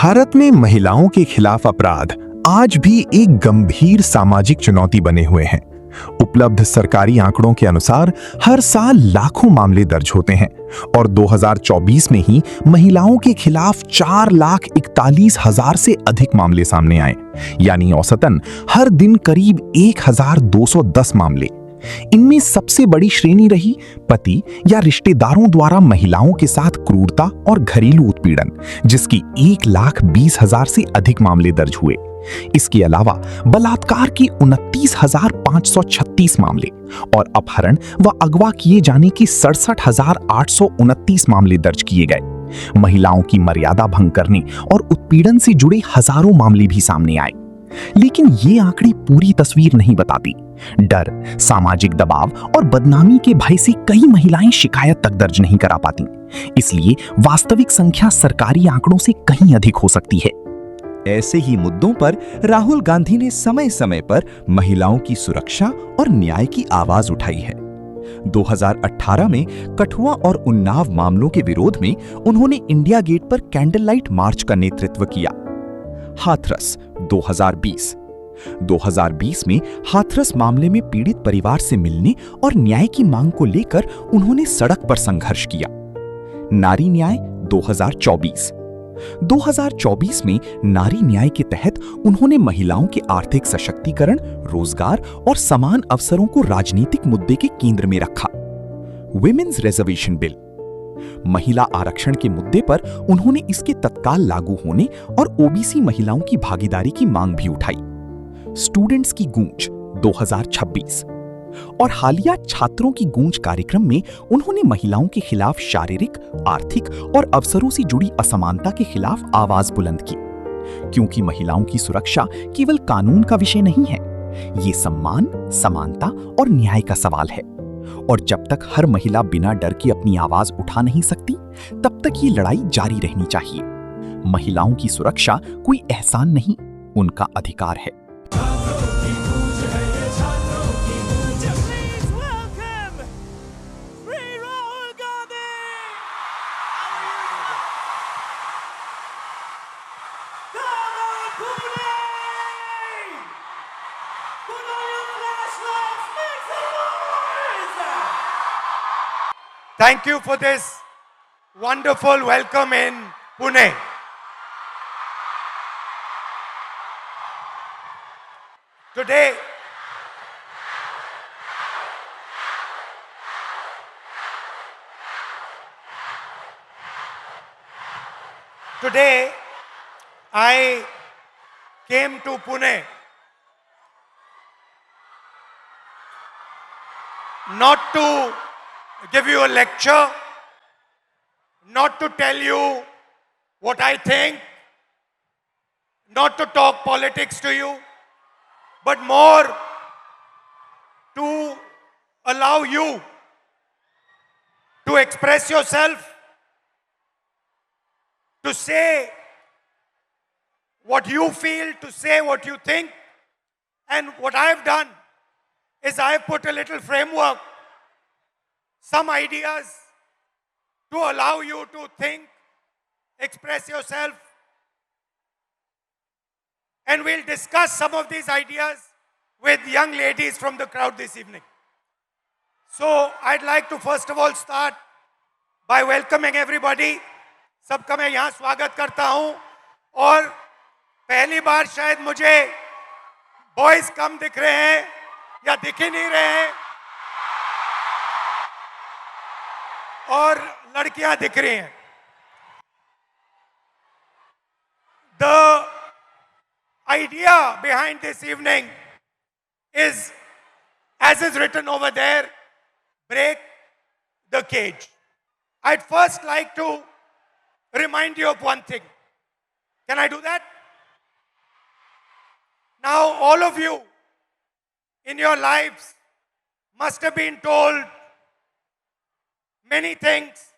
भारत में महिलाओं के खिलाफ अपराध आज भी एक गंभीर सामाजिक चुनौती बने हुए हैं। उपलब्ध सरकारी आंकड़ों के अनुसार हर साल लाखों मामले दर्ज होते हैं और 2024 में ही महिलाओं के खिलाफ 4,41,000 से अधिक मामले सामने आए, यानी औसतन हर दिन करीब 1,210 मामले। इनमें सबसे बड़ी श्रेणी रही पति या रिश्तेदारों द्वारा महिलाओं के साथ क्रूरता और घरेलू उत्पीड़न, जिसकी 1,20,000 से अधिक मामले दर्ज हुए। इसके अलावा बलात्कार की 29,536 मामले और अपहरण व अगवा किए जाने की 67,829 मामले दर्ज किए गए। महिलाओं की मर्यादा भंग करने और उत्पीड़न से जुड़े हजारों मामले भी सामने आए। लेकिन ये आंकड़े पूरी तस्वीर नहीं बताती। डर, सामाजिक दबाव और बदनामी के भय से कई महिलाएं शिकायत तक दर्ज नहीं करा पाती। इसलिए वास्तविक संख्या सरकारी आंकड़ों से कहीं अधिक हो सकती है। ऐसे ही मुद्दों पर राहुल गांधी ने समय समय पर महिलाओं की सुरक्षा और न्याय की आवाज उठाई है। 2018 में कठुआ और उन्नाव मामलों के विरोध में उन्होंने इंडिया गेट पर कैंडल लाइट मार्च का नेतृत्व किया। हाथरस 2020 में हाथरस मामले में पीड़ित परिवार से मिलने और न्याय की मांग को लेकर उन्होंने सड़क पर संघर्ष किया। नारी न्याय 2024 में नारी न्याय के तहत उन्होंने महिलाओं के आर्थिक सशक्तिकरण, रोजगार और समान अवसरों को राजनीतिक मुद्दे के केंद्र में रखा। विमेन्स रिजर्वेशन बिल, महिला आरक्षण के मुद्दे पर उन्होंने इसके तत्काल लागू होने और ओबीसी महिलाओं की भागीदारी की मांग भी उठाई। स्टूडेंट्स की गूंज 2026 और हालिया छात्रों की गूंज कार्यक्रम में उन्होंने महिलाओं के खिलाफ शारीरिक, आर्थिक और अवसरों से जुड़ी असमानता के खिलाफ आवाज बुलंद की, क्योंकि महिलाओं की सुरक्षा केवल कानून का विषय नहीं है, ये सम्मान, समानता और न्याय का सवाल है। और जब तक हर महिला बिना डर के अपनी आवाज उठा नहीं सकती, तब तक ये लड़ाई जारी रहनी चाहिए। महिलाओं की सुरक्षा कोई एहसान नहीं, उनका अधिकार है। Thank you for this wonderful welcome in Pune. Today, I came to Pune not to give you a lecture, not to tell you what I think, not to talk politics to you, but more to allow you to express yourself, to say what you feel, to say what you think. And what I've done is I've put a little framework, some ideas to allow you to think, express yourself, and we'll discuss some of these ideas with young ladies from the crowd this evening. So I'd like to first of all start by welcoming everybody. सबका मैं यहाँ स्वागत करता हूँ और पहली बार शायद मुझे बॉयज कम दिख रहे हैं या दिख ही नहीं रहे हैं और लड़कियां दिख रही हैं। The idea behind this evening is, as is written over there, break the cage. I'd first like to remind you of one thing. Can I do that? Now, all of you in your lives must have been told many things,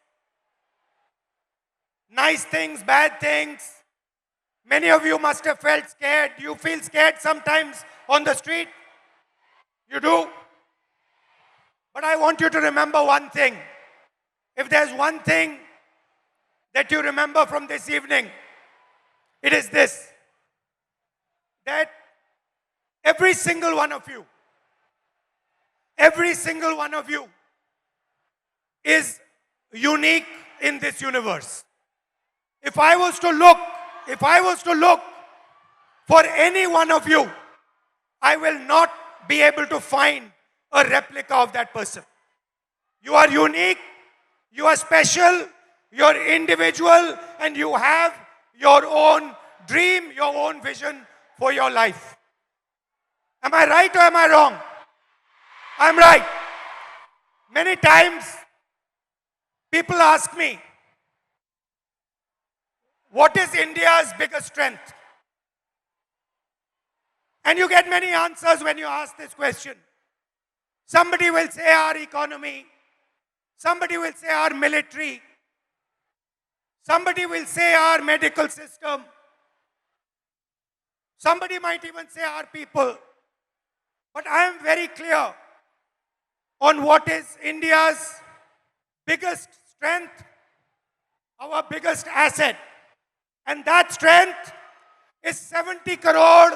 nice things, bad things. Many of you must have felt scared. You feel scared sometimes on the street? You do? But I want you to remember one thing. If there's one thing that you remember from this evening, it is this, that every single one of you is unique in this universe. If I was to look for any one of you, I will not be able to find a replica of that person. You are unique, you are special, you are individual, and you have your own dream, your own vision for your life. Am I right or am I wrong? I'm right. Many times people ask me, what is India's biggest strength? And you get many answers when you ask this question. Somebody will say our economy. Somebody will say our military. Somebody will say our medical system. Somebody might even say our people. But I am very clear on what is India's biggest strength, our biggest asset. And that strength is 70 crore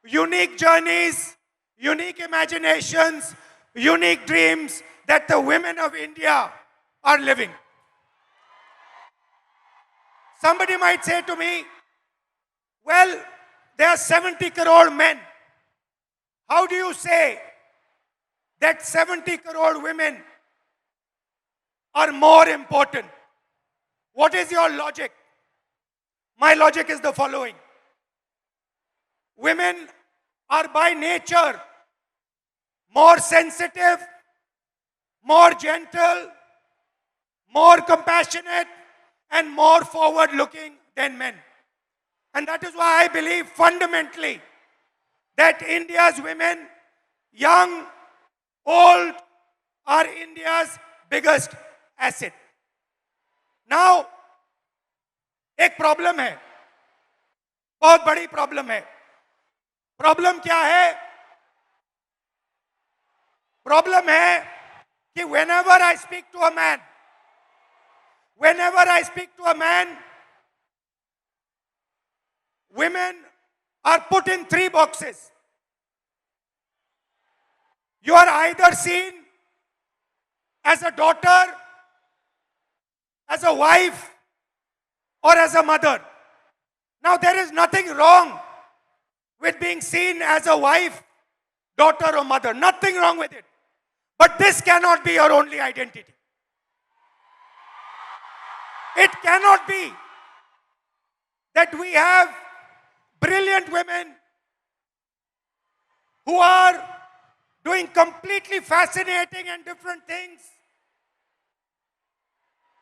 unique journeys, unique imaginations, unique dreams that the women of India are living. Somebody might say to me, well, there are 70 crore men. How do you say that 70 crore women are more important? What is your logic? My logic is the following. Women are by nature more sensitive, more gentle, more compassionate, and more forward-looking than men. And that is why I believe fundamentally that India's women, young, old, are India's biggest asset. Now, एक problem है, बहुत बड़ी problem है. Problem क्या है? Problem है कि whenever I speak to a man, women are put in three boxes. You are either seen as a daughter, as a wife, or as a mother. Now, there is nothing wrong with being seen as a wife, daughter, or mother. Nothing wrong with it. But this cannot be your only identity. It cannot be that we have brilliant women who are doing completely fascinating and different things,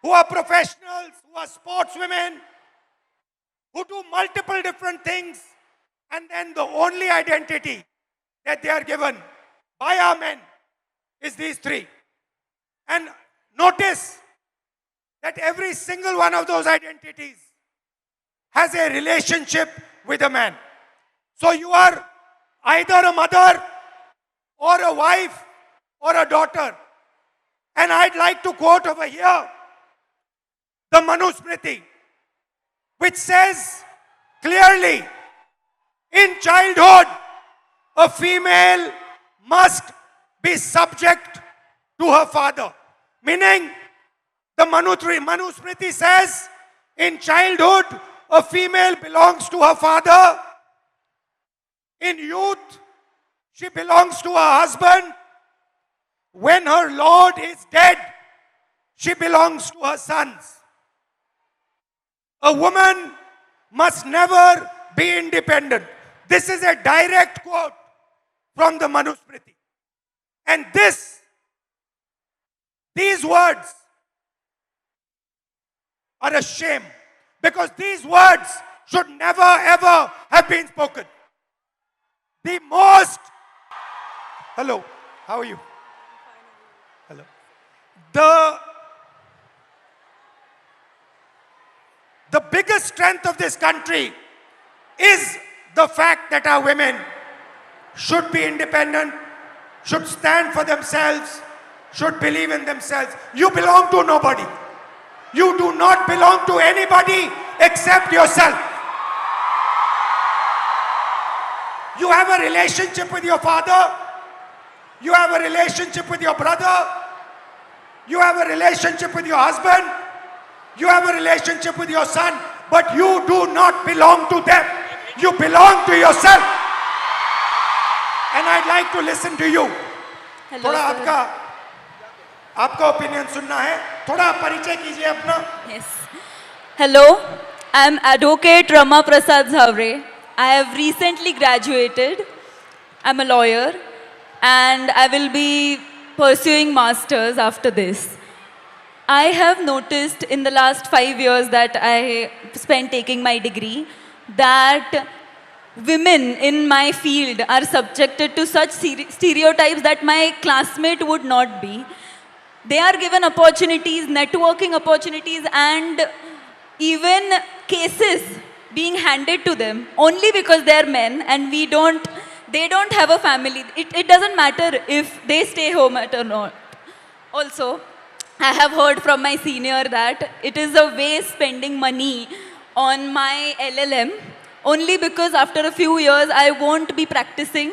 who are professionals, who are sportswomen, who do multiple different things, and then the only identity that they are given by our men is these three. And notice that every single one of those identities has a relationship with a man. So you are either a mother or a wife or a daughter. And I'd like to quote over here the Manusmriti, which says clearly, in childhood, a female must be subject to her father. Meaning, the Manusmriti says, in childhood, a female belongs to her father. In youth, she belongs to her husband. When her Lord is dead, she belongs to her sons. A woman must never be independent. This is a direct quote from the Manusmriti. And these words are a shame, because these words should never ever have been spoken. Hello, how are you? Hello. The biggest strength of this country is the fact that our women should be independent, should stand for themselves, should believe in themselves. You belong to nobody. You do not belong to anybody except yourself. You have a relationship with your father. You have a relationship with your brother. You have a relationship with your husband. You have a relationship with your son. But you do not belong to them. You belong to yourself. And I'd like to listen to you. Hello, थोड़ा sir. आपका opinion सुनना है. थोड़ा परिचय कीजिए अपना. Yes. Hello, I'm Advocate Rama Prasad Zavre. I have recently graduated. I'm a lawyer and I will be pursuing masters after this. I have noticed in the last 5 years that I spent taking my degree that women in my field are subjected to such stereotypes that my classmate would not be. They are given opportunities, networking opportunities, and even cases being handed to them only because they are men and they don't have a family. It doesn't matter if they stay home or not. Also, I have heard from my senior that it is a waste spending money on my LLM only because after a few years I won't be practicing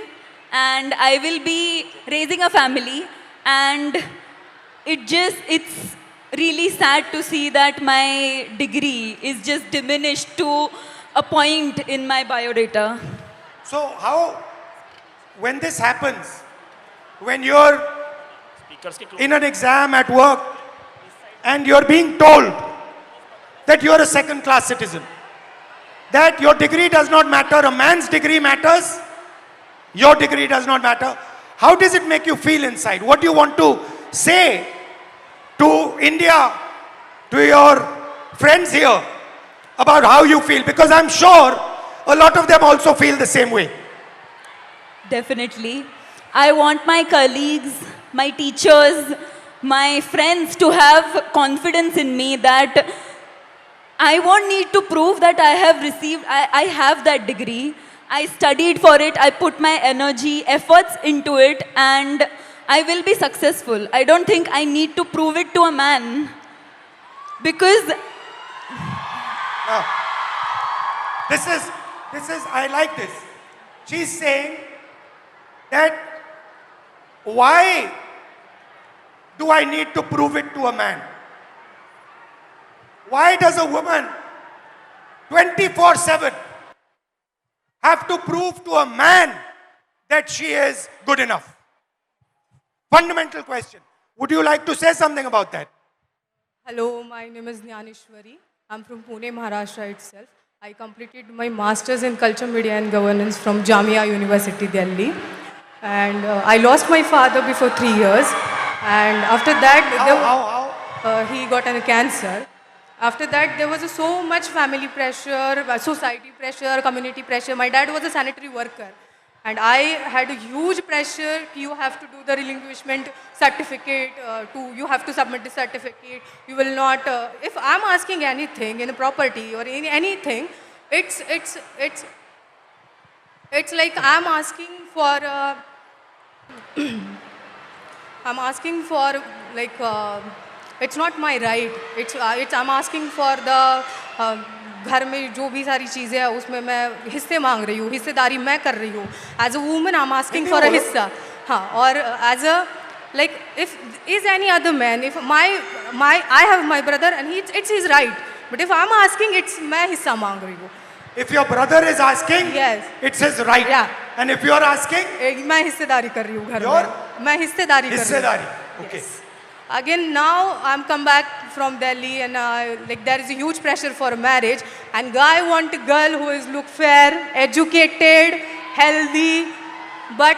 and I will be raising a family, and it's really sad to see that my degree is just diminished to a point in my biodata. So how, when this happens, when you're in an exam at work and you're being told that you're a second-class citizen, that your degree does not matter, a man's degree matters, your degree does not matter, how does it make you feel inside? What do you want to say to India, to your friends here, about how you feel? Because I'm sure a lot of them also feel the same way. Definitely. I want my colleagues, my teachers, my friends to have confidence in me that I won't need to prove that I have that degree. I studied for it, I put my energy, efforts into it, and I will be successful. I don't think I need to prove it to a man. Because Now, this is, I like this. She's saying that why do I need to prove it to a man? Why does a woman 24/7 have to prove to a man that she is good enough? Fundamental question. Would you like to say something about that? Hello, my name is Jnaneshwari. I'm from Pune, Maharashtra itself. I completed my master's in culture, media and governance from Jamia University, Delhi. And I lost my father before 3 years. And after that, he got a cancer. After that, there was so much family pressure, society pressure, community pressure. My dad was a sanitary worker. And I had a huge pressure. You have to do the relinquishment certificate, you have to submit the certificate. You will not, if I'm asking anything in a property or in anything, it's like I'm asking for, it's not my right. I'm asking for the घर में जो भी सारी चीज़ें हैं उसमें मैं हिस्से मांग रही हूँ, हिस्सेदारी मैं कर रही हूँ. As a woman, I'm asking for a हिस्सा. हाँ, और as a like if is any other man, if I have my brother and it's his right. But if I'm asking, it's मैं हिस्सा मांग रही हूँ. If your brother is asking, yes, it's his right. Yeah. And if you are asking, मैं हिस्सेदारी कर रही हूँ घर Your? में. मैं हिस्सेदारी कर रही हूँ. हिस्सेदारी. Okay. Yes. Again, now I'm come back from Delhi and like there is a huge pressure for marriage, and guy want a girl who is look fair, educated, healthy, but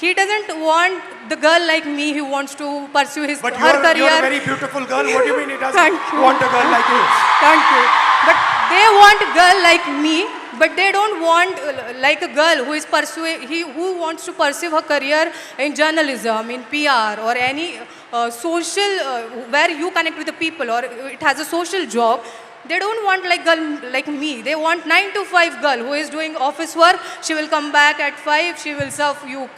he doesn't want the girl like me who wants to pursue her career. You're a very beautiful girl. What do you mean he doesn't Thank you. want a girl like you? Thank you. But they want a girl like me, but they don't want like a girl who is who wants to pursue her career in journalism, in PR, or any social where you connect with the people, or it has a social job. They don't want like girl like me. They want 9 to 5 girl who is doing office work. She will come back at 5. She will serve you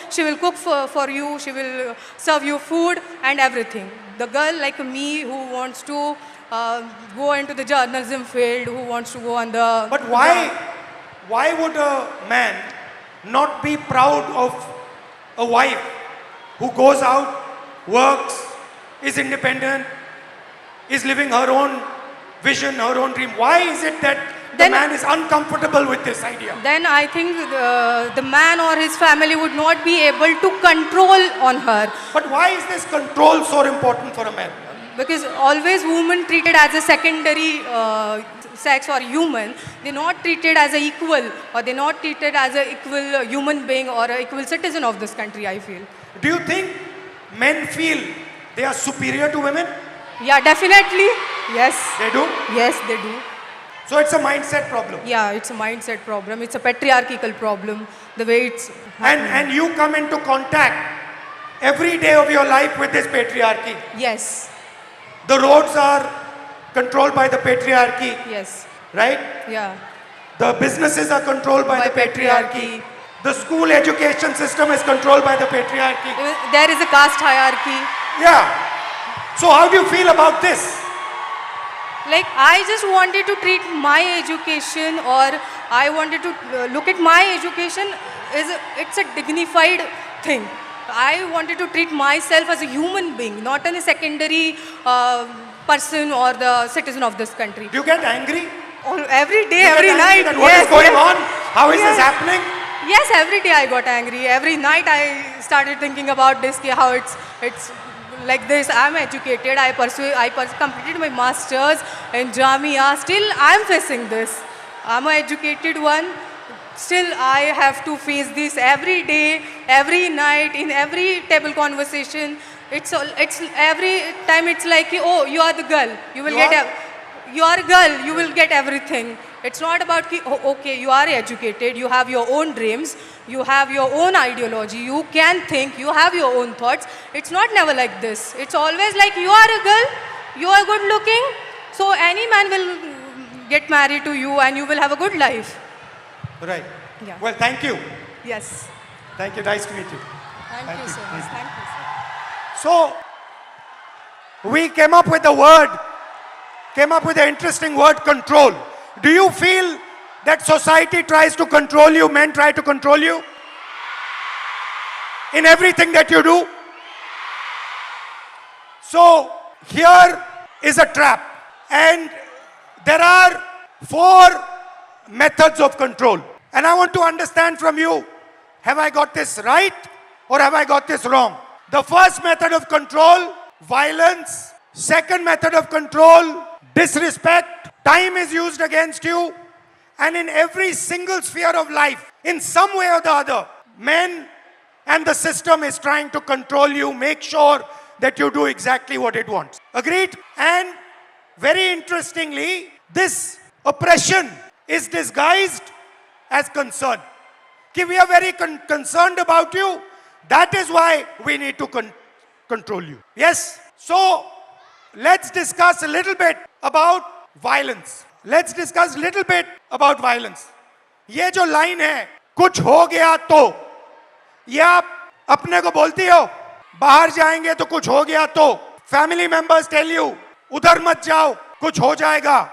She will cook for you. She will serve you food and everything. The girl like me who wants to go into the journalism field, who wants to go on the... But why would a man not be proud of a wife who goes out, works, is independent, is living her own vision, her own dream? Why is it that the Then- man is uncomfortable with this idea? Then I think the man or his family would not be able to control on her, But why is this control so important for a man? because always women treated as a secondary sex or human. They're not treated as an equal, or they're not treated as an equal human being or an equal citizen of this country, I feel. Do you think men feel they are superior to women? Yeah, definitely. Yes. They do. Yes, they do. So it's a mindset problem. Yeah, it's a mindset problem. It's a patriarchal problem. The way it's And you come into contact every day of your life with this patriarchy. yes, The roads are controlled by the patriarchy, yes, right? yeah. The businesses are controlled by By the patriarchy. patriarchy. The school education system is controlled by the patriarchy. There is a caste hierarchy. Yeah. So how do you feel about this? Like, I just wanted to treat my education, or I wanted to look at my education it's a dignified thing. I wanted to treat myself as a human being, not as a secondary person or the citizen of this country. Do you get angry? Every day, You get every angry night. that what is going on? How is this happening? Yes, every day I got angry. Every night I started thinking about this, how it's like this. I'm educated. I completed my masters in Jamia. Still, I'm facing this. I'm an educated one. Still, I have to face this every day, every night, in every table conversation. It's every time. It's like, oh, you are the girl. You will you are a girl. You will get everything. It's not about, okay, you are educated, you have your own dreams, you have your own ideology, you can think, you have your own thoughts. It's not never like this. It's always like, you are a girl, you are good looking, so any man will get married to you and you will have a good life. Right. Yeah. Well, thank you. Yes. Thank you. Nice to meet you. Thank you so much. Thank you, sir. So, we came up with the interesting word control. Do you feel that society tries to control you, men try to control you? In everything that you do? So, here is a trap. And there are 4 methods of control. And I want to understand from you, have I got this right or have I got this wrong? The first method of control, violence. Second method of control, disrespect. Time is used against you. And in every single sphere of life, in some way or the other, men and the system is trying to control you, make sure that you do exactly what it wants. Agreed? And very interestingly, this oppression is disguised as concern. Ki we are very concerned about you. That is why we need to control you. Yes? So, let's discuss a little bit about violence. Let's discuss a little bit about violence. ये जो line है, कुछ हो गया तो, ये आप अपने को बोलती हो, बाहर जाएंगे तो कुछ हो गया तो, family members tell you, उधर मत जाओ, कुछ हो जाएगा.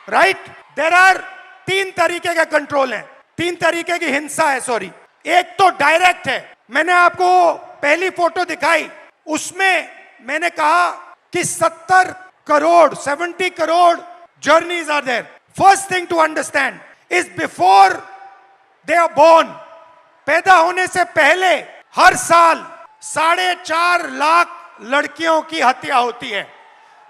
Right? There are 3 तरीके के कंट्रोल हैं, 3 तरीके की हिंसा है, सॉरी. एक तो डायरेक्ट है. मैंने आपको पहली फोटो दिखाई, उसमें मैंने कहा कि 70 crore journeys are there. First thing to understand is before they are born, पैदा होने से पहले हर साल 4.5 लाख लड़कियों की हत्या होती है.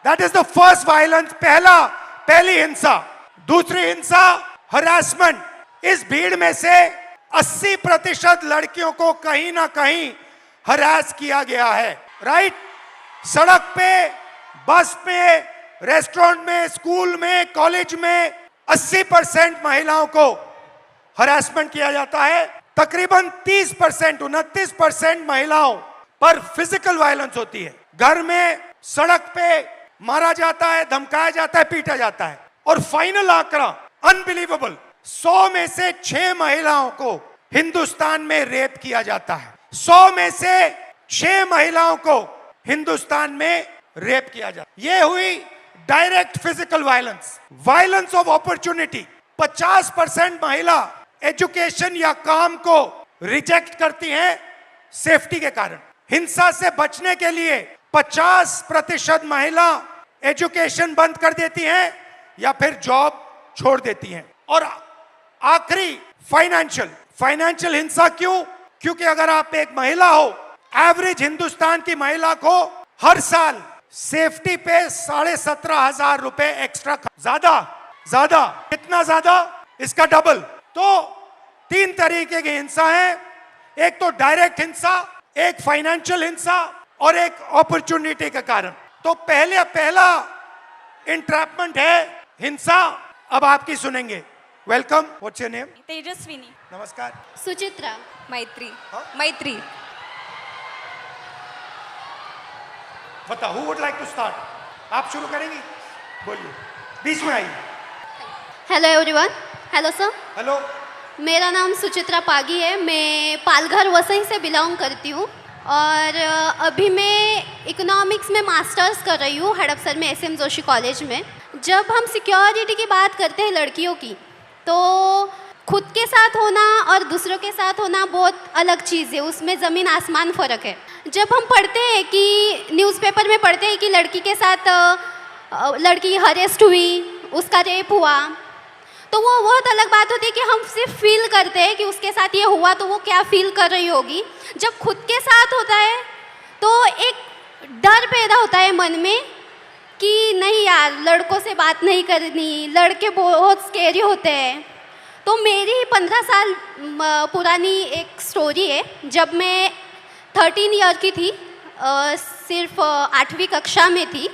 That is the first violence, पहली हिंसा. दूसरी हिंसा, harassment. इस भीड़ में से 80% लड़कियों को कहीं ना कहीं हरास किया गया है. राइट? सड़क पे, बस पे, रेस्टोरेंट में, स्कूल में, कॉलेज में 80% महिलाओं को हरासमेंट किया जाता है. तकरीबन 29% महिलाओं पर फिजिकल वायलेंस होती है. घर में, सड़क पे मारा जाता है, धमकाया जाता है, पीटा जाता है. और फाइनल आंकड़ा अनबिलीवेबल, 100 में से 6 महिलाओं को हिंदुस्तान में रेप किया जाता है. 100 में से 6 महिलाओं को हिंदुस्तान में रेप किया जाता है. ये हुई direct physical violence. Violence of opportunity, 50% महिला एजुकेशन या काम को रिजेक्ट करती हैं सेफ्टी के कारण। हिंसा से बचने के लिए 50% महिला एजुकेशन बंद कर देती हैं या फिर जॉब छोड़ देती हैं। और आखिरी फाइनेंशियल हिंसा क्यों? क्योंकि अगर आप एक महिला हो, एवरेज हिंदुस्तान की महिला को हर साल सेफ्टी पे 17,500 रुपए एक्स्ट्रा, ज्यादा कितना ज्यादा? इसका डबल। तो 3 तरीके की हिंसा है, एक तो डायरेक्ट हिंसा, एक फाइनेंशियल हिंसा और एक अपॉर्चुनिटी के कारण। तो पहला इंट्रैपमेंट है हिंसा। अब आपकी सुनेंगे। Welcome, what's your name? Tejaswini. नमस्कार। सुचित्रा। मैत्री। हाँ? मैत्री। बताओ, who would like to start? आप शुरू करेंगी? बोलिए, बीच में आइए। Hello everyone. Hello sir. Hello. मेरा नाम सुचित्रा पागी है। मैं पालघर वसई से बिलोंग करती हूँ और अभी मैं इकोनॉमिक्स में मास्टर्स कर रही हूँ हड़पसर में SM जोशी कॉलेज में। जब हम सिक्योरिटी की बात करते हैं लड़कियों की, तो खुद के साथ होना और दूसरों के साथ होना बहुत अलग चीज़ है, उसमें ज़मीन आसमान फ़र्क है। जब हम पढ़ते हैं कि न्यूज़पेपर में पढ़ते हैं कि लड़की के साथ लड़की हरेस्ट हुई, उसका रेप हुआ, तो वो बहुत अलग बात होती है कि हम सिर्फ फील करते हैं कि उसके साथ ये हुआ तो वो क्या फील कर रही होगी। जब खुद के साथ होता है तो एक डर पैदा होता है मन में कि नहीं यार, लड़कों से बात नहीं करनी, लड़के बहुत स्केरी होते हैं। तो मेरी 15 साल पुरानी एक स्टोरी है। जब मैं 13 ईयर की थी, सिर्फ 8वीं कक्षा में थी,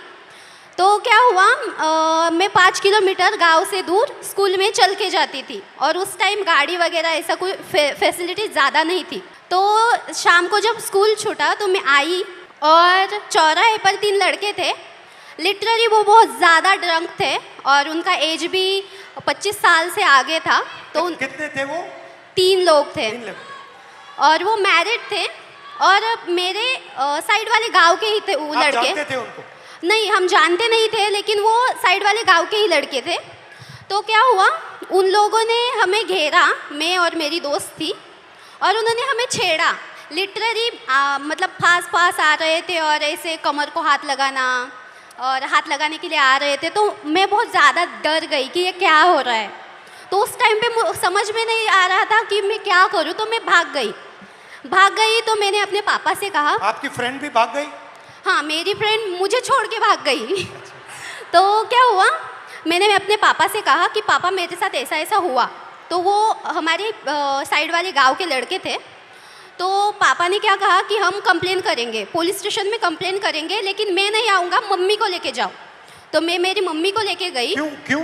तो क्या हुआ, मैं 5 किलोमीटर गांव से दूर स्कूल में चल के जाती थी और उस टाइम गाड़ी वगैरह ऐसा कोई फैसिलिटी ज़्यादा नहीं थी। तो शाम को जब स्कूल छूटा तो मैं आई और चौराहे पर 3 लड़के थे। लिटरली वो बहुत ज़्यादा ड्रंक थे और उनका एज भी 25 साल से आगे था। तो कितने थे वो? 3 लोग थे 3 लोग। और वो मैरिड थे और मेरे साइड वाले गांव के ही थे वो आप लड़के। जानते थे उनको? नहीं, हम जानते नहीं थे, लेकिन वो साइड वाले गांव के ही लड़के थे। तो क्या हुआ, उन लोगों ने हमें घेरा, मैं और मेरी दोस्त थी, और उन्होंने हमें छेड़ा। लिटरली मतलब पास आ रहे थे और ऐसे कमर को हाथ लगाना और हाथ लगाने के लिए आ रहे थे। तो मैं बहुत ज़्यादा डर गई कि ये क्या हो रहा है। तो उस टाइम पे समझ में नहीं आ रहा था कि मैं क्या करूँ, तो मैं भाग गई। तो मैंने अपने पापा से कहा। आपकी फ्रेंड भी भाग गई? हाँ, मेरी फ्रेंड मुझे छोड़ के भाग गई। तो क्या हुआ, मैंने अपने पापा से कहा कि पापा मेरे साथ ऐसा ऐसा हुआ। तो वो हमारे साइड वाले गांव के लड़के थे। तो पापा ने क्या कहा कि हम कंप्लेन करेंगे, पुलिस स्टेशन में कंप्लेन करेंगे, लेकिन मैं नहीं आऊँगा, मम्मी को लेके जाओ। तो मैं मेरी मम्मी को लेके गई। क्यों?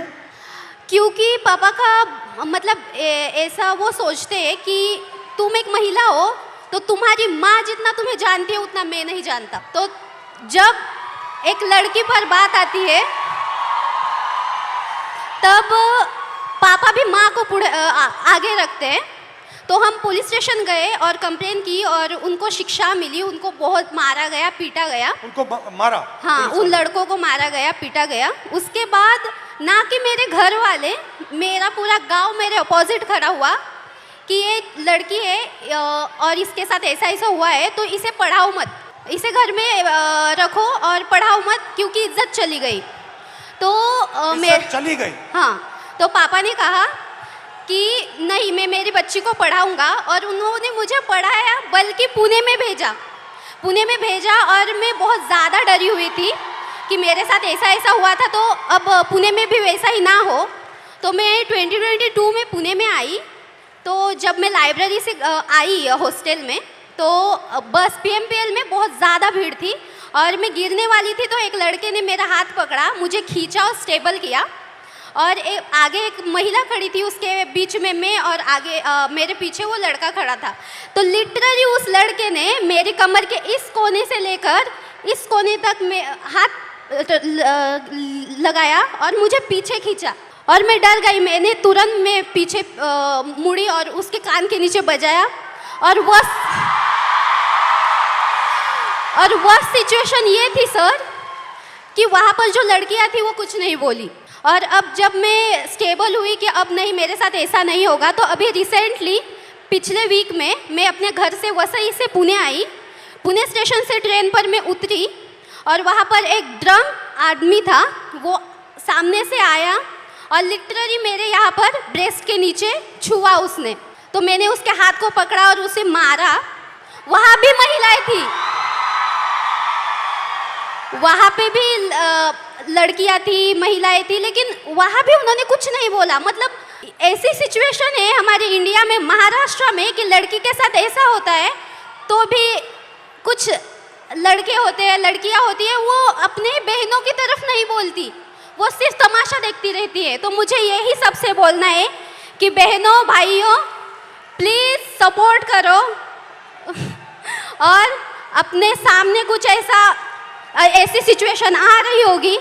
क्योंकि पापा का मतलब ऐसा वो सोचते हैं कि तुम एक महिला हो तो तुम्हारी माँ जितना तुम्हें जानती है उतना मैं नहीं जानता। तो जब एक लड़की पर बात आती है तब पापा भी माँ को आगे रखते हैं। तो हम पुलिस स्टेशन गए और कंप्लेन की और उनको शिक्षा मिली। उनको बहुत मारा गया, पीटा गया। उनको मारा? हाँ, उन लड़कों को मारा गया, पीटा गया। उसके बाद ना कि मेरे घर वाले, मेरा पूरा गांव मेरे अपोजिट खड़ा हुआ कि ये लड़की है और इसके साथ ऐसा ऐसा हुआ है, तो इसे पढ़ाओ मत, इसे घर में रखो और पढ़ाओ मत, क्योंकि इज्जत चली गई। तो इज्जत चली गई? हाँ। तो पापा ने कहा कि नहीं, मैं मेरी बच्ची को पढ़ाऊंगा, और उन्होंने मुझे पढ़ाया, बल्कि पुणे में भेजा। और मैं बहुत ज़्यादा डरी हुई थी कि मेरे साथ ऐसा ऐसा हुआ था, तो अब पुणे में भी वैसा ही ना हो। तो मैं 2022 में पुणे में आई। तो जब मैं लाइब्रेरी से आई हॉस्टल में, तो बस PMPL में बहुत ज़्यादा भीड़ थी और मैं गिरने वाली थी। तो एक लड़के ने मेरा हाथ पकड़ा, मुझे खींचा और स्टेबल किया, और आगे एक महिला खड़ी थी, उसके बीच में मैं, और आगे मेरे पीछे वो लड़का खड़ा था। तो लिटरली उस लड़के ने मेरी कमर के इस कोने से लेकर इस कोने तक में हाथ लगाया और मुझे पीछे खींचा, और मैं डर गई। मैंने तुरंत में पीछे मुड़ी और उसके कान के नीचे बजाया, और वह सिचुएशन ये थी सर कि वहाँ पर जो लड़कियाँ थी वो कुछ नहीं बोली, और अब जब मैं स्टेबल हुई कि अब नहीं, मेरे साथ ऐसा नहीं होगा, तो अभी रिसेंटली पिछले वीक में मैं अपने घर से वसई से पुणे आई। पुणे स्टेशन से ट्रेन पर मैं उतरी और वहाँ पर एक ड्रंक आदमी था, वो सामने से आया और लिटरली मेरे यहाँ पर ब्रेस्ट के नीचे छुआ उसने। तो मैंने उसके हाथ को पकड़ा और उसे मारा। वहाँ भी महिलाएं थी, वहाँ पे भी लड़कियाँ थी, महिलाएं थी, लेकिन वहाँ भी उन्होंने कुछ नहीं बोला। मतलब ऐसी सिचुएशन है हमारे इंडिया में, महाराष्ट्र में, कि लड़की के साथ ऐसा होता है तो भी कुछ लड़के होते हैं, लड़कियाँ होती है, वो अपने बहनों की तरफ नहीं बोलती, वो सिर्फ तमाशा देखती रहती है। तो मुझे यही सबसे बोलना है कि बहनों भाइयों, प्लीज़ सपोर्ट करो और अपने सामने कुछ ऐसी सिचुएशन आ रही होगी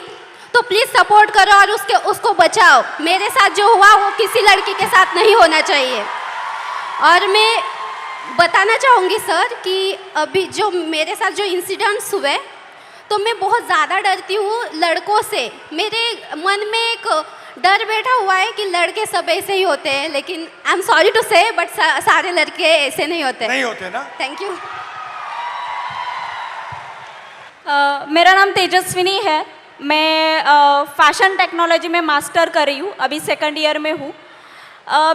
तो प्लीज़ सपोर्ट करो और उसको बचाओ। मेरे साथ जो हुआ वो किसी लड़की के साथ नहीं होना चाहिए। और मैं बताना चाहूँगी सर कि अभी जो मेरे साथ जो इंसिडेंट्स हुए, तो मैं बहुत ज़्यादा डरती हूँ लड़कों से। मेरे मन में एक डर बैठा हुआ है कि लड़के सब ऐसे ही होते हैं, लेकिन आई एम सॉरी टू से बट सारे लड़के ऐसे नहीं होते ना। Thank you. मेरा नाम तेजस्विनी है। मैं फैशन टेक्नोलॉजी में मास्टर कर रही हूँ, अभी 2nd ईयर में हूँ।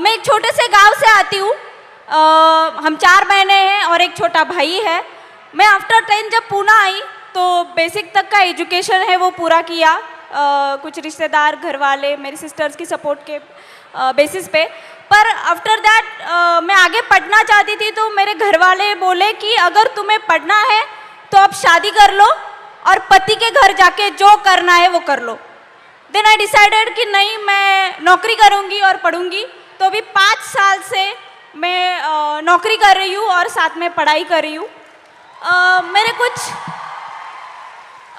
मैं एक छोटे से गांव से आती हूँ। हम 4 बहनें हैं और एक छोटा भाई है। मैं आफ्टर 10 जब पुणे आई तो बेसिक तक का एजुकेशन है वो पूरा किया। कुछ रिश्तेदार, घर वाले, मेरी सिस्टर्स की सपोर्ट के बेसिस पे। पर आफ्टर दैट मैं आगे पढ़ना चाहती थी, तो मेरे घर वाले बोले कि अगर तुम्हें पढ़ना है तो अब शादी कर लो और पति के घर जाके जो करना है वो कर लो। देन आई डिसाइडेड कि नहीं, मैं नौकरी करूँगी और पढ़ूँगी। तो अभी 5 साल से मैं नौकरी कर रही हूँ और साथ में पढ़ाई कर रही हूँ। मेरे कुछ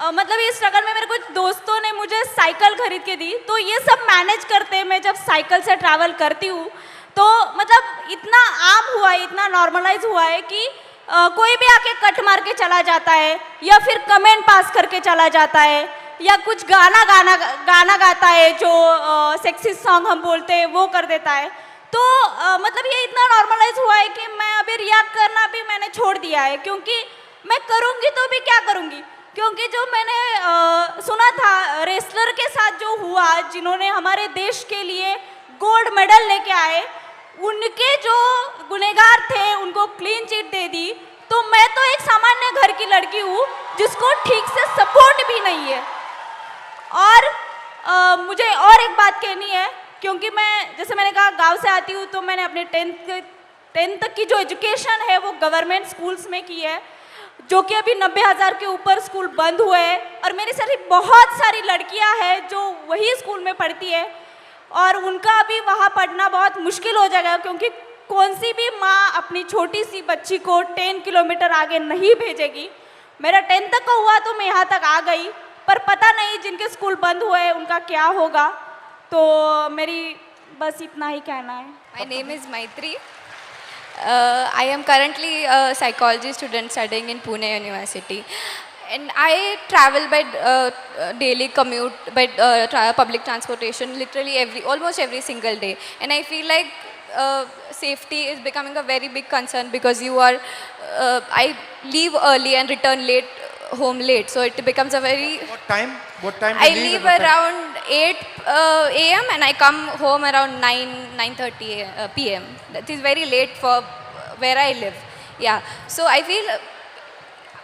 मतलब इस स्ट्रगल में मेरे कुछ दोस्तों ने मुझे साइकिल खरीद के दी, तो ये सब मैनेज करते मैं जब साइकिल से ट्रैवल करती हूँ तो मतलब इतना आम हुआ है, इतना नॉर्मलाइज हुआ है कि कोई भी आके कट मार के चला जाता है या फिर कमेंट पास करके चला जाता है या कुछ गाना गाता है जो सेक्सी सॉन्ग हम बोलते हैं वो कर देता है। तो मतलब ये इतना नॉर्मलाइज हुआ है कि मैं अभी रिएक्ट करना भी मैंने छोड़ दिया है, क्योंकि मैं करूँगी तो भी क्या करूँगी। क्योंकि जो मैंने सुना था रेसलर के साथ जो हुआ, जिन्होंने हमारे देश के लिए गोल्ड मेडल लेके आए, उनके जो गुनहगार थे उनको क्लीन चिट दे दी। तो मैं तो एक सामान्य घर की लड़की हूँ जिसको ठीक से सपोर्ट भी नहीं है। और मुझे और एक बात कहनी है, क्योंकि मैं जैसे मैंने कहा गांव से आती हूँ, तो मैंने अपने 10th तक की जो एजुकेशन है वो गवर्नमेंट स्कूल्स में की है, जो कि अभी 90,000 के ऊपर स्कूल बंद हुए हैं। और मेरी सारी बहुत सारी लड़कियां हैं जो वही स्कूल में पढ़ती है और उनका अभी वहाँ पढ़ना बहुत मुश्किल हो जाएगा, क्योंकि कौन सी भी माँ अपनी छोटी सी बच्ची को 10 किलोमीटर आगे नहीं भेजेगी। मेरा 10th तक का हुआ तो मैं यहाँ तक आ गई, पर पता नहीं जिनके स्कूल बंद हुए हैं उनका क्या होगा। तो मेरी बस इतना ही कहना है। My name is Maitri. I am currently a psychology student studying in Pune University. And I travel by daily commute by public transportation literally almost every single day. And I feel like safety is becoming a very big concern because I leave early and return home late. So it becomes a very... What time? I leave around 8 a.m. and I come home around 9:30 p.m. That is very late for where I live. Yeah. So I feel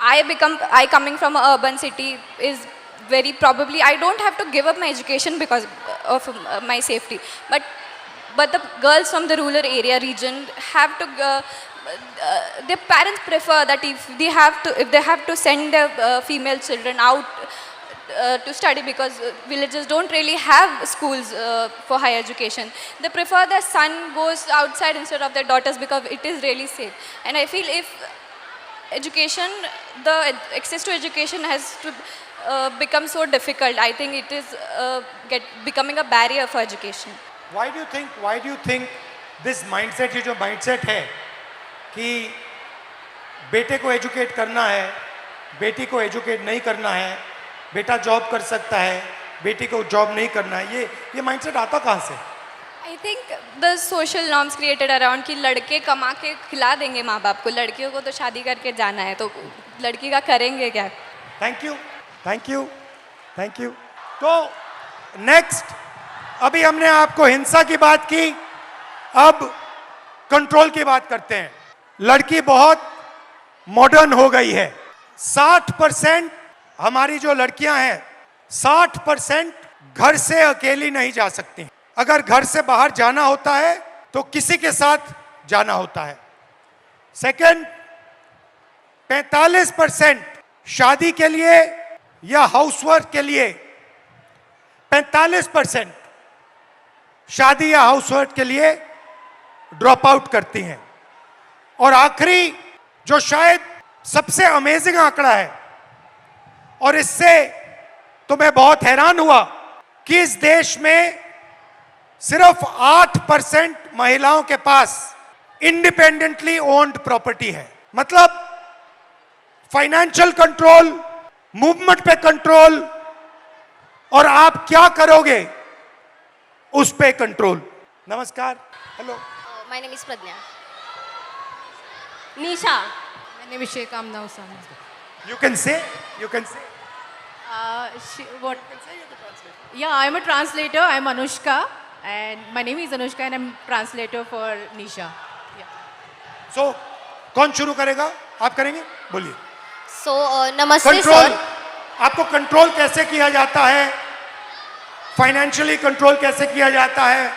I coming from an urban city is very probably I don't have to give up my education because of my safety. But the girls from the rural area region have to their parents prefer that if they have to send their female children out to study, because villages don't really have schools for higher education. They prefer their son goes outside instead of their daughters because it is really safe. And I feel if education, the access to education has to become so difficult, I think it is becoming a barrier for education. Why do you think this mindset, ये जो mindset है कि बेटे को educate करना है, बेटी को एजुकेट नहीं करना है, बेटा जॉब कर सकता है, बेटी को जॉब नहीं करना है, ये माइंडसेट आता कहाँ से? I think the social norms created around कि लड़के कमा के खिला देंगे माँ बाप को, लड़कियों को तो शादी करके जाना है, तो लड़की का करेंगे क्या? Thank you, thank you, thank you. तो नेक्स्ट, अभी हमने आपको हिंसा की बात की, अब कंट्रोल की बात करते हैं। लड़की बहुत मॉडर्न हो गई है। 60% हमारी जो लड़कियां हैं, 60% घर से अकेली नहीं जा सकती। अगर घर से बाहर जाना होता है तो किसी के साथ जाना होता है। सेकंड, 45% शादी के लिए या हाउसवर्क के लिए 45% शादी या हाउसवर्क के लिए ड्रॉप आउट करती हैं। और आखिरी, जो शायद सबसे अमेजिंग आंकड़ा है, और इससे तो मैं बहुत हैरान हुआ कि इस देश में सिर्फ 8% महिलाओं के पास इंडिपेंडेंटली ओन्ड प्रॉपर्टी है। मतलब फाइनेंशियल कंट्रोल, मूवमेंट पे कंट्रोल, और आप क्या करोगे उस पे कंट्रोल। नमस्कार, hello, my name is Pragya. Nisha. My name is Sheikh Amna Usama. You can say What? Yeah, I'm a translator. I'm Anushka, and my name is Anushka, and I'm translator for Nisha. Yeah. सो कौन शुरू करेगा? आप करेंगे, बोलिए। सो नमस्ते control, sir. आपको control कैसे किया जाता है? फाइनेंशियली कंट्रोल कैसे किया जाता है?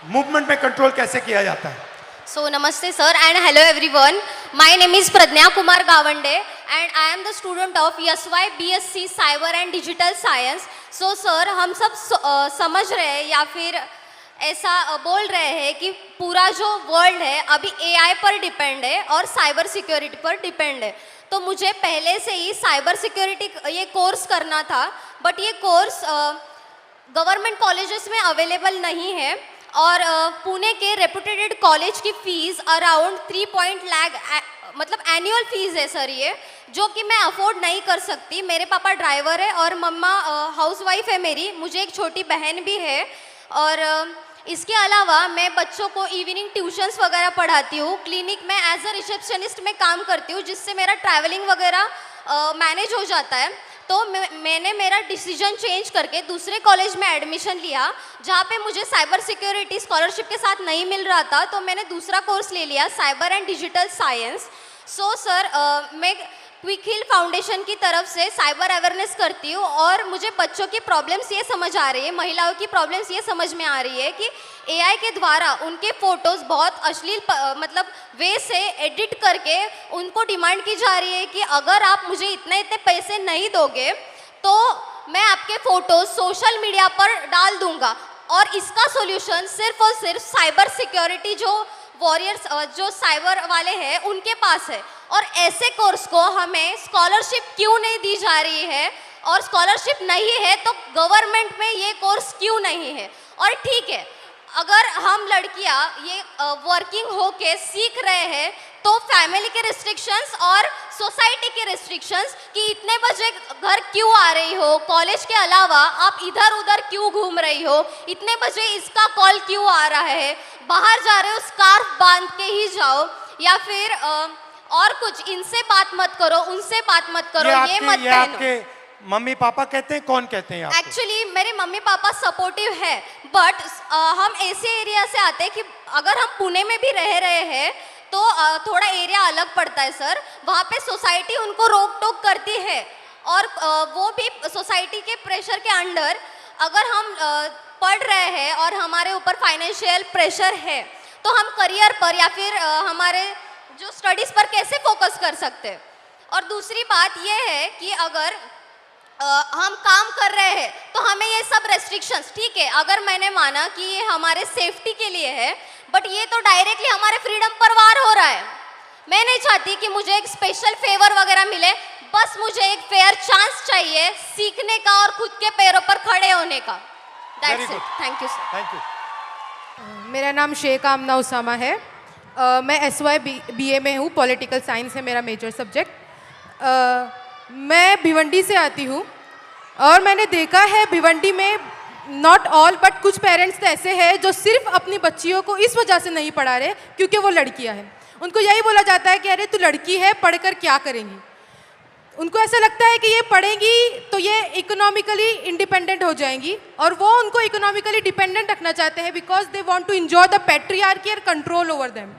मूवमेंट में कंट्रोल कैसे किया जाता है? So namaste sir and hello everyone. My name is Pradnya Kumar Gawande and I am the student of SY BSc Cyber and Digital Science. So sir, हम सब समझ रहे हैं या फिर ऐसा बोल रहे हैं कि पूरा जो वर्ल्ड है अभी AI पर डिपेंड है और साइबर सिक्योरिटी पर डिपेंड है। तो मुझे पहले से ही साइबर सिक्योरिटी ये कोर्स करना था, बट ये कोर्स गवर्नमेंट कॉलेजेस में अवेलेबल नहीं है और पुणे के रेपुटेड कॉलेज की फ़ीस अराउंड 3 लाख मतलब एनुअल फीस है सर ये, जो कि मैं अफोर्ड नहीं कर सकती। मेरे पापा ड्राइवर है और मम्मा हाउसवाइफ है मेरी, मुझे एक छोटी बहन भी है। और इसके अलावा मैं बच्चों को इवनिंग ट्यूशन्स वगैरह पढ़ाती हूँ। क्लिनिक में एज अ रिसेप्शनिस्ट में काम करती हूँ, जिससे मेरा ट्रैवलिंग वगैरह मैनेज हो जाता है। तो मैंने मेरा डिसीजन चेंज करके दूसरे कॉलेज में एडमिशन लिया, जहाँ पे मुझे साइबर सिक्योरिटी स्कॉलरशिप के साथ नहीं मिल रहा था, तो मैंने दूसरा कोर्स ले लिया, cyber and digital science. So sir, मैं क्विक हिल फाउंडेशन की तरफ से साइबर अवेयरनेस करती हूँ और मुझे बच्चों की प्रॉब्लम्स ये समझ आ रही है, महिलाओं की प्रॉब्लम्स ये समझ में आ रही है कि एआई के द्वारा उनके फ़ोटोज़ बहुत अश्लील मतलब वे से एडिट करके उनको डिमांड की जा रही है कि अगर आप मुझे इतने पैसे नहीं दोगे तो मैं आपके फ़ोटोज़ सोशल मीडिया पर डाल दूँगा। और इसका सोल्यूशन सिर्फ और सिर्फ साइबर सिक्योरिटी जो वॉरियर्स जो साइबर वाले हैं उनके पास है। और ऐसे कोर्स को हमें स्कॉलरशिप क्यों नहीं दी जा रही है, और स्कॉलरशिप नहीं है तो गवर्नमेंट में ये कोर्स क्यों नहीं है। और ठीक है, अगर हम लड़कियां ये वर्किंग होके सीख रहे हैं तो फैमिली के रिस्ट्रिक्शंस और सोसाइटी के रिस्ट्रिक्शंस कि इतने बजे घर क्यों आ रही हो, कॉलेज के अलावा आप इधर उधर क्यों घूम रही हो, इतने बजे इसका कॉल क्यों आ रहा है, बाहर जा रहे हो स्कार्फ बांध के ही जाओ, या फिर और कुछ, इनसे बात मत करो, उनसे बात मत करो, ये मत पहनो। मम्मी पापा कहते हैं, कौन कहते हैं? एक्चुअली मेरे मम्मी पापा सपोर्टिव है, बट हम ऐसे एरिया से आते हैं कि अगर हम पुणे में भी रह रहे हैं तो थोड़ा एरिया अलग पड़ता है सर। वहाँ पे सोसाइटी उनको रोक टोक करती है और वो भी सोसाइटी के प्रेशर के अंडर, अगर हम पढ़ रहे हैं और हमारे ऊपर फाइनेंशियल प्रेशर है तो हम करियर पर या फिर हमारे जो स्टडीज़ पर कैसे फोकस कर सकते हैं। और दूसरी बात यह है कि अगर हम काम कर रहे हैं तो हमें ये सब रेस्ट्रिक्शंस, ठीक है, अगर मैंने माना कि ये हमारे सेफ्टी के लिए है, बट ये तो डायरेक्टली हमारे फ्रीडम पर वार हो रहा है। मैं नहीं चाहती कि मुझे एक स्पेशल फेवर वगैरह मिले, बस मुझे एक फेयर चांस चाहिए सीखने का और खुद के पैरों पर खड़े होने का। That's it, thank you sir. Thank you. मेरा नाम शेख आमना उसामा है। मैं SY BA में हूँ, पॉलिटिकल साइंस है मेरा मेजर सब्जेक्ट। मैं भिवंडी से आती हूँ और मैंने देखा है भिवंडी में, नॉट ऑल बट कुछ पेरेंट्स तो ऐसे हैं जो सिर्फ अपनी बच्चियों को इस वजह से नहीं पढ़ा रहे क्योंकि वो लड़कियां हैं। उनको यही बोला जाता है कि अरे तू लड़की है, पढ़कर क्या करेंगी। उनको ऐसा लगता है कि ये पढ़ेंगी तो ये इकोनॉमिकली इंडिपेंडेंट हो जाएंगी, और वो उनको इकोनॉमिकली डिपेंडेंट रखना चाहते हैं because they want to enjoy the patriarchy और कंट्रोल ओवर देम।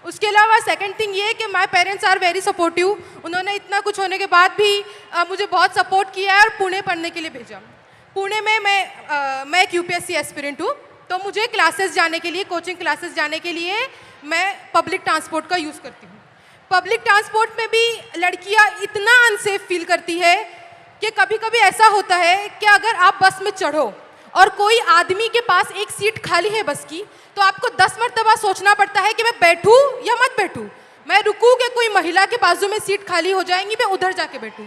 उसके अलावा सेकंड थिंग ये कि my parents are very supportive. उन्होंने इतना कुछ होने के बाद भी मुझे बहुत सपोर्ट किया है और पुणे पढ़ने के लिए भेजा। पुणे में मैं एक यूपीएससी एस्पिरेंट हूँ, तो मुझे क्लासेस जाने के लिए, कोचिंग क्लासेस जाने के लिए मैं पब्लिक ट्रांसपोर्ट का यूज़ करती हूँ। पब्लिक ट्रांसपोर्ट में भी लड़कियाँ इतना अनसेफ फील करती है कि कभी कभी ऐसा होता है कि अगर आप बस में चढ़ो और कोई आदमी के पास एक सीट खाली है बस की, तो आपको 10 मरतबा सोचना पड़ता है कि मैं बैठूं या मत बैठूं, मैं रुकूं कि कोई महिला के बाजू में सीट खाली हो जाएंगी, मैं उधर जाके बैठूं।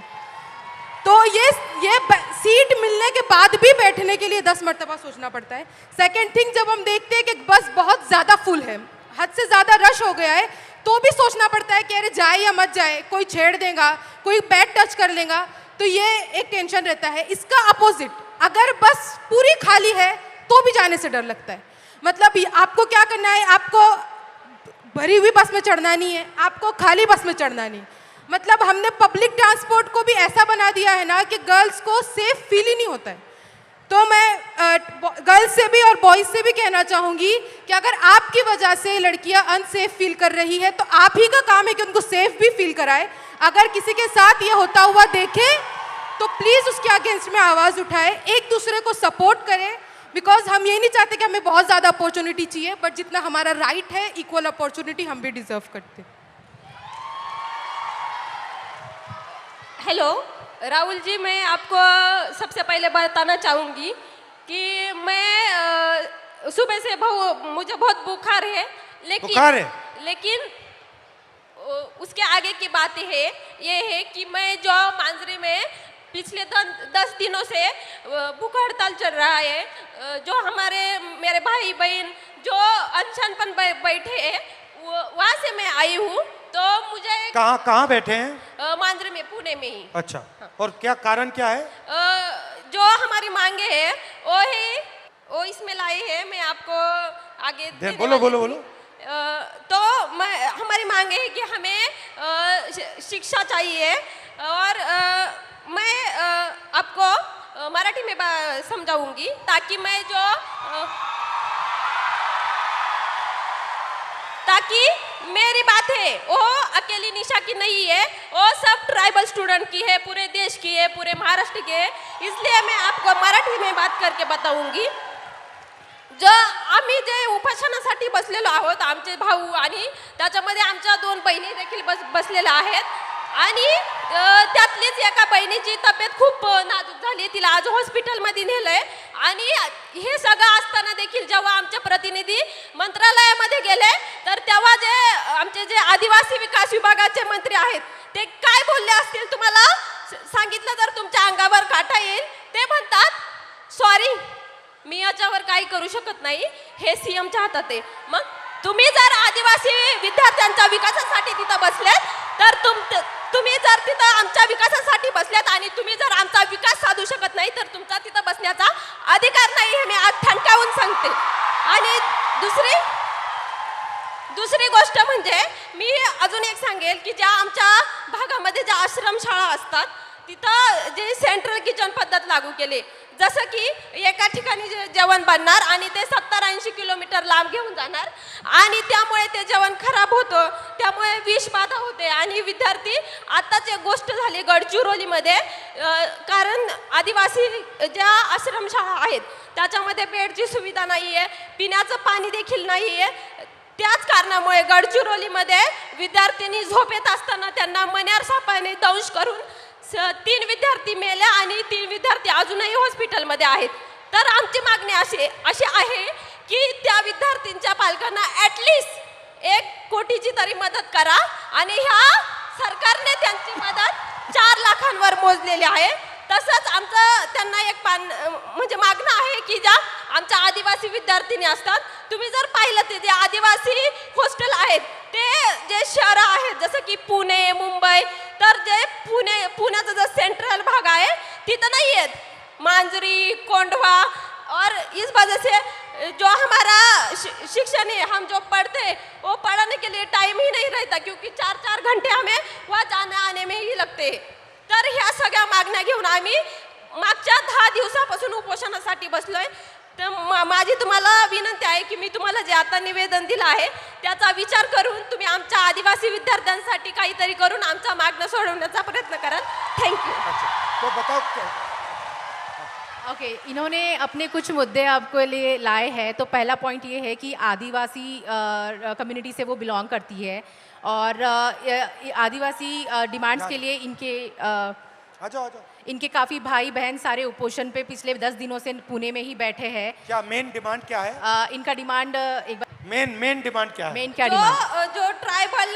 तो ये सीट मिलने के बाद भी बैठने के लिए 10 मरतबा सोचना पड़ता है। सेकेंड थिंग, जब हम देखते हैं कि बस बहुत ज़्यादा फुल है, हद से ज़्यादा रश हो गया है, तो भी सोचना पड़ता है कि अरे जाए या मत जाए, कोई छेड़ देगा, कोई बैग टच कर लेगा, तो ये एक टेंशन रहता है। इसका अपोजिट, अगर बस पूरी खाली है तो भी जाने से डर लगता है। मतलब आपको क्या करना है, आपको भरी हुई बस में चढ़ना नहीं है, आपको खाली बस में चढ़ना नहीं। मतलब हमने पब्लिक ट्रांसपोर्ट को भी ऐसा बना दिया है ना कि गर्ल्स को सेफ फील ही नहीं होता है। तो मैं गर्ल्स से भी और बॉयज़ से भी कहना चाहूँगी कि अगर आपकी वजह से लड़कियाँ अनसेफ फील कर रही है तो आप ही का काम है कि उनको सेफ भी फील कराए। अगर किसी के साथ ये होता हुआ देखे तो प्लीज़ उसके अगेंस्ट में आवाज़ उठाए, एक दूसरे को सपोर्ट करें, बिकॉज हम ये नहीं चाहते कि हमें बहुत ज़्यादा अपॉर्चुनिटी चाहिए, बट जितना हमारा राइट है इक्वल अपॉर्चुनिटी हम भी डिजर्व करते हैं। हेलो राहुल जी, मैं आपको सबसे पहले बताना चाहूँगी कि मैं सुबह से मुझे बहुत बुखार है, लेकिन उसके आगे की बात ये है कि मैं जो मांजरे में पिछले 10 दिनों से भूख हड़ताल चल रहा है, जो मेरे भाई बहन जो अनशन पर बैठे हैं, वहाँ से मैं आई हूँ। तो मुझे कहाँ बैठे हैं? मांजरे में, पुणे में ही। अच्छा, और क्या कारण क्या है? जो हमारी मांगे है वो इसमें लाई है, मैं आपको आगे बोलो। तो हमारी मांगे है कि हमें शिक्षा चाहिए, और मैं आपको मराठी में समझाऊंगी ताकि ताकि मेरी बात है वो अकेली निशा की नहीं है, वो सब ट्राइबल स्टूडेंट की है, पूरे देश की है, पूरे महाराष्ट्र की है। इसलिए मैं आपको मराठी में बात करके बताऊंगी। जो आम्ही जे उपोषणासाठी बसलेलो आहोत, आमचे भाऊ आणि त्याच्यामध्ये आमच्या 2 बहिणी देखील बसलेल्या आहेत, आणि त्यातलीच एका बहिणीची तब्येत खूप नाजूक झाली, तिला आज हॉस्पिटलमध्ये नेलंय। आणि हे सगळं असताना देखील जेव्हा आमचे प्रतिनिधी मंत्रालयामध्ये गेले तर तेव्हा आमचे आदिवासी विकास विभागाचे मंत्री आहेत ते काय बोलले असतील तुम्हाला सांगितलं तर तुमच्या अंगावर काटा येईल। ते म्हणतात सॉरी, मी याच्यावर काही करू शकत नाही, हे सीएमच्या हातात आहे। मग तुम्ही जर आदिवासी विद्यार्थ्यांच्या विकासासाठी तिथं बसलेत तर तुम्ही जर तिथं आमच्या विकासासाठी बसल्यात आणि तुम्ही जर आमचा विकास साधू शकत नाही तर तुमचा तिथं बसण्याचा अधिकार नाही, हे मी आज ठणकावून सांगते। आणि दुसरी गोष्ट म्हणजे मी अजून एक सांगेल की ज्या आमच्या भागामध्ये ज्या आश्रमशाळा असतात तिथं जे सेंट्रल किचन पद्धत लागू केली, जसं की एका ठिकाणी जेवण बनणार आणि ते 70-80 किलोमीटर लांब घेऊन जाणार, आणि त्यामुळे ते जेवण खराब होतं, त्यामुळे विषबाधा होते। आणि विद्यार्थी, आत्ताच एक गोष्ट झाली गडचिरोलीमध्ये, कारण आदिवासी ज्या आश्रमशाळा आहेत त्याच्यामध्ये बेडची सुविधा नाही आहे, पिण्याचं पाणी देखील नाही आहे। त्याच कारणामुळे गडचिरोलीमध्ये विद्यार्थ्यांनी झोपेत असताना त्यांना मण्यार सापाने दंश करून 3 विद्यार्थी मेले आणि 3 विद्यार्थी अजूनही हॉस्पिटलमध्ये आहेत। तर आमची मागणी अशी आहे की त्या विद्यार्थ्यांच्या पालकांना ॲटलिस्ट 1 कोटीची तरी मदत करा, आणि ह्या सरकारने त्यांची मदत 4 लाखांवर मोजलेली आहे। तसंच आमचं त्यांना एक म्हणजे मागणं आहे की ज्या आमच्या आदिवासी विद्यार्थिनी असतात, तुम्ही जर पाहिलं ते जे आदिवासी हॉस्टेल आहेत ते जे शहरं आहेत जसं की पुणे, मुंबई, तर जे पुण्याचा जो सेंट्रल भाग आहे तिथं नाही आहेत, मांजरी, कोंडवा, और इस वजह से जो हमारा शिक्षण है, हम जो पढ़ते हैं वो पढ़ने के लिए टाइम ही नाही रहता, क्योंकि 4-4 घंटे हमें वहाँ जाने आने में ही लगते. तर ह्या सगळ्या मागण्या घेऊन आम्ही मागच्या 10 दिवसापासून उपोषणासाठी बसलोय. तर माझी तुम्हाला विनंती आहे की मी तुम्हाला जे आता निवेदन दिलं आहे त्याचा विचार करून तुम्ही आमच्या आदिवासी विद्यार्थ्यांसाठी काहीतरी करून आमचा मागणं सोडवण्याचा प्रयत्न कराल. थँक्यू. तो बताओ क्या? ओके इन्होंने अपने कुछ मुद्दे आपके लिए लाए हैं. तो पहला पॉइंट ये है कि आदिवासी कम्युनिटी से वो बिलोंग करती है और आदिवासी डिमांड्स के लिए आ जाओ. इनके काफ़ी भाई बहन सारे उपोषण पे पिछले 10 दिनों से पुणे में ही बैठे हैं. क्या मेन डिमांड क्या है? इनका डिमांड एक बार मेन डिमांड क्या है? मेन क्या डिमांड जो ट्राइबल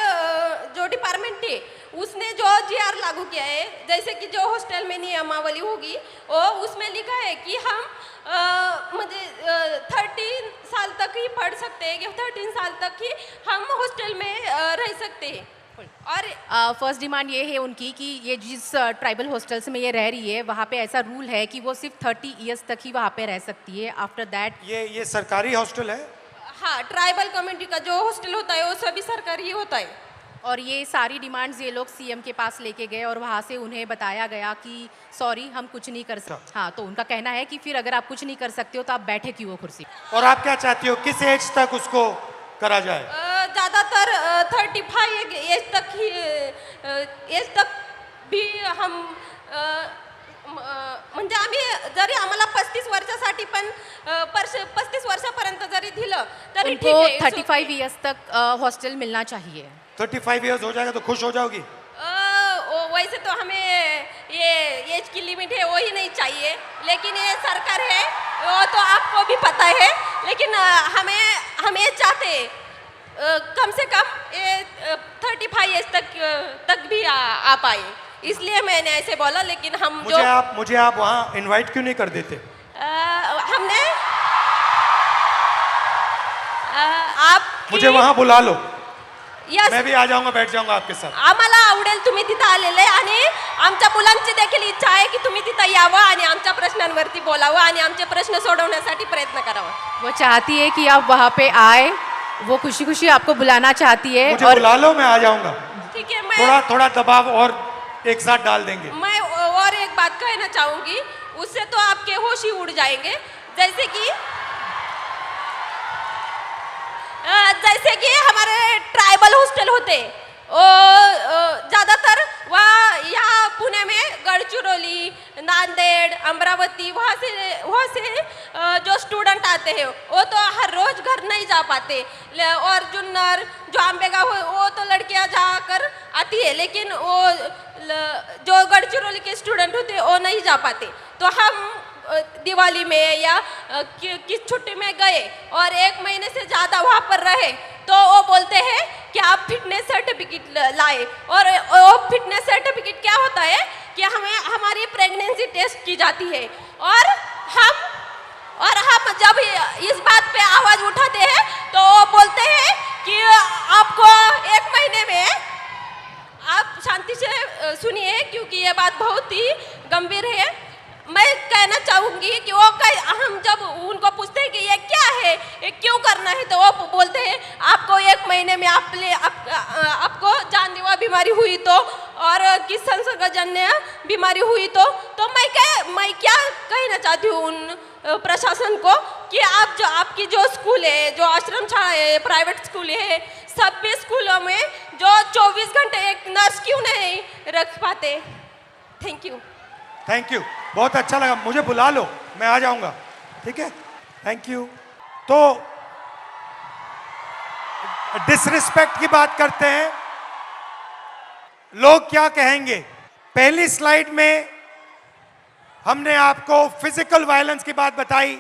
जो डिपार्टमेंट है उसने जो जीआर लागू किया है, जैसे कि जो हॉस्टल में नियमावली होगी वो उसमें लिखा है कि हम म्हणजे 13 साल तक ही पढ़ सकते हैं, कि 13 साल तक ही हम हॉस्टल में रह सकते हैं. और फर्स्ट डिमांड ये है उनकी कि ये जिस ट्राइबल हॉस्टल्स में ये रह रही है वहाँ पे ऐसा रूल है कि वो सिर्फ 30 इयर्स तक ही वहाँ पे रह सकती है. आफ्टर दैट ये सरकारी हॉस्टल है? हाँ, ट्राइबल कम्युनिटी का जो हॉस्टल होता है वो सभी सरकारी ही होता है. और ये सारी डिमांड्स ये लोग सीएम के पास लेके गए और वहाँ से उन्हें बताया गया कि सॉरी हम कुछ नहीं कर सकते. हाँ, तो उनका कहना है कि फिर अगर आप कुछ नहीं कर सकते हो तो आप बैठे क्यों हो कुर्सी. और आप क्या चाहती हो, किस एज तक उसको करा जाए? ज़्यादातर 35 एज तक भी हम म्हणजे आम्ही जरी आम्हाला 35 वर्षासाठी पण 35 वर्षापर्यंत जरी दिलं तरी ठीक उनको आहे. 35 इयर्स तक हॉस्टल मिलना चाहिए. 35 इयर्स हो जाएगा तो खुश हो जाओगी? वैसे तो हमें ये एज की लिमिट है वो ही नहीं चाहिए, लेकिन ये सरकार है वो तो आपको भी पता है. लेकिन हम ये चाहते हैं कम से कम ये 35 एज तक भी आ पाए, इसलिए मैंने ऐसे बोला. लेकिन हम मुझे आप वहाँ इनवाइट क्यों नहीं कर देते? हमने आप मुझे वहाँ बुला लो, यस, मैं भी आ जाऊंगा, बैठ जाऊंगा आपके साथ. आम्हाला आवडेल तुम्ही तिथं आलेले, आणि आमच्या मुलांची देखील इच्छा आहे की तुम्ही तिथं यावं आणि आमच्या प्रश्नांवरती बोलावं आणि आमचे प्रश्न सोडवण्यासाठी प्रयत्न करावा. वो चाहती है कि आप वहाँ पे आए, वो खुशी खुशी आपको बुलाना चाहती है. मुझे और बुला लो, मैं आ जाऊंगा. ठीक है, मैं थोड़ा दबाव और एक साथ डाल देंगे. मैं और एक बात कहना चाहूंगी, उससे तो आपके होश ही उड़ जाएंगे. जैसे कि हमारे ट्राइबल हॉस्टल होते ज़्यादातर वहाँ यहाँ पुणे में गढ़चिरौली, नांदेड़, अमरावती वहाँ से जो स्टूडेंट आते हैं वो तो हर रोज़ घर नहीं जा पाते. और जुन्नर जो आंबेगांव वो तो लड़कियाँ जाकर आती है, लेकिन वो जो गढ़चिरौली के स्टूडेंट होते हैं वो नहीं जा पाते. तो हम दिवाली में या किस छुट्टी में गए और 1 महीने से ज़्यादा वहाँ पर रहे तो वो बोलते हैं कि आप फिटनेस सर्टिफिकेट लाए. और वो फिटनेस सर्टिफिकेट क्या होता है कि हमारी प्रेगनेंसी टेस्ट की जाती है. और हम जब इस बात पे आवाज़ उठाते हैं तो वो बोलते हैं कि आपको 1 महीने में, आप शांति से सुनिए क्योंकि ये बात बहुत ही गंभीर है. मैं कहना चाहूँगी कि हम जब उनको पूछते हैं कि ये क्या है, ये क्यों करना है, तो वो बोलते हैं आपको 1 महीने में आपको जानलेवा बीमारी हुई तो, और किस संसर्गजन्य बीमारी हुई तो मैं क्या कहना चाहती हूँ उन प्रशासन को कि आपकी जो स्कूल है, जो आश्रम शाला है, प्राइवेट स्कूल है, सभी स्कूलों में जो 24 घंटे एक नर्स क्यों नहीं रख पाते. थैंक यू, बहुत अच्छा लगा. मुझे बुला लो, मैं आ जाऊंगा. ठीक है, थैंक यू. तो डिसरिस्पेक्ट की बात करते हैं. लोग क्या कहेंगे? पहली स्लाइड में हमने आपको फिजिकल वायलेंस की बात बताई,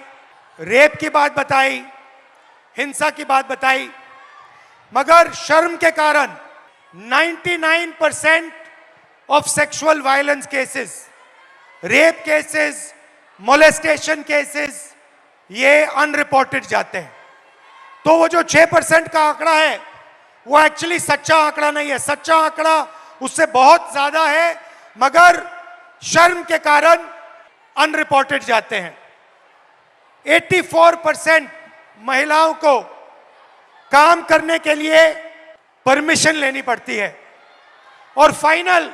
रेप की बात बताई, हिंसा की बात बताई, मगर शर्म के कारण 99% of sexual violence cases, rape cases, molestation cases ये अनरिपोर्टेड जाते हैं. तो वो जो 6% का आंकड़ा है वो एक्चुअली सच्चा आंकड़ा नहीं है. सच्चा आंकड़ा उससे बहुत ज्यादा है, मगर शर्म के कारण अनरिपोर्टेड जाते हैं। 84% महिलाओं को काम करने के लिए परमिशन लेनी पड़ती है। और फाइनल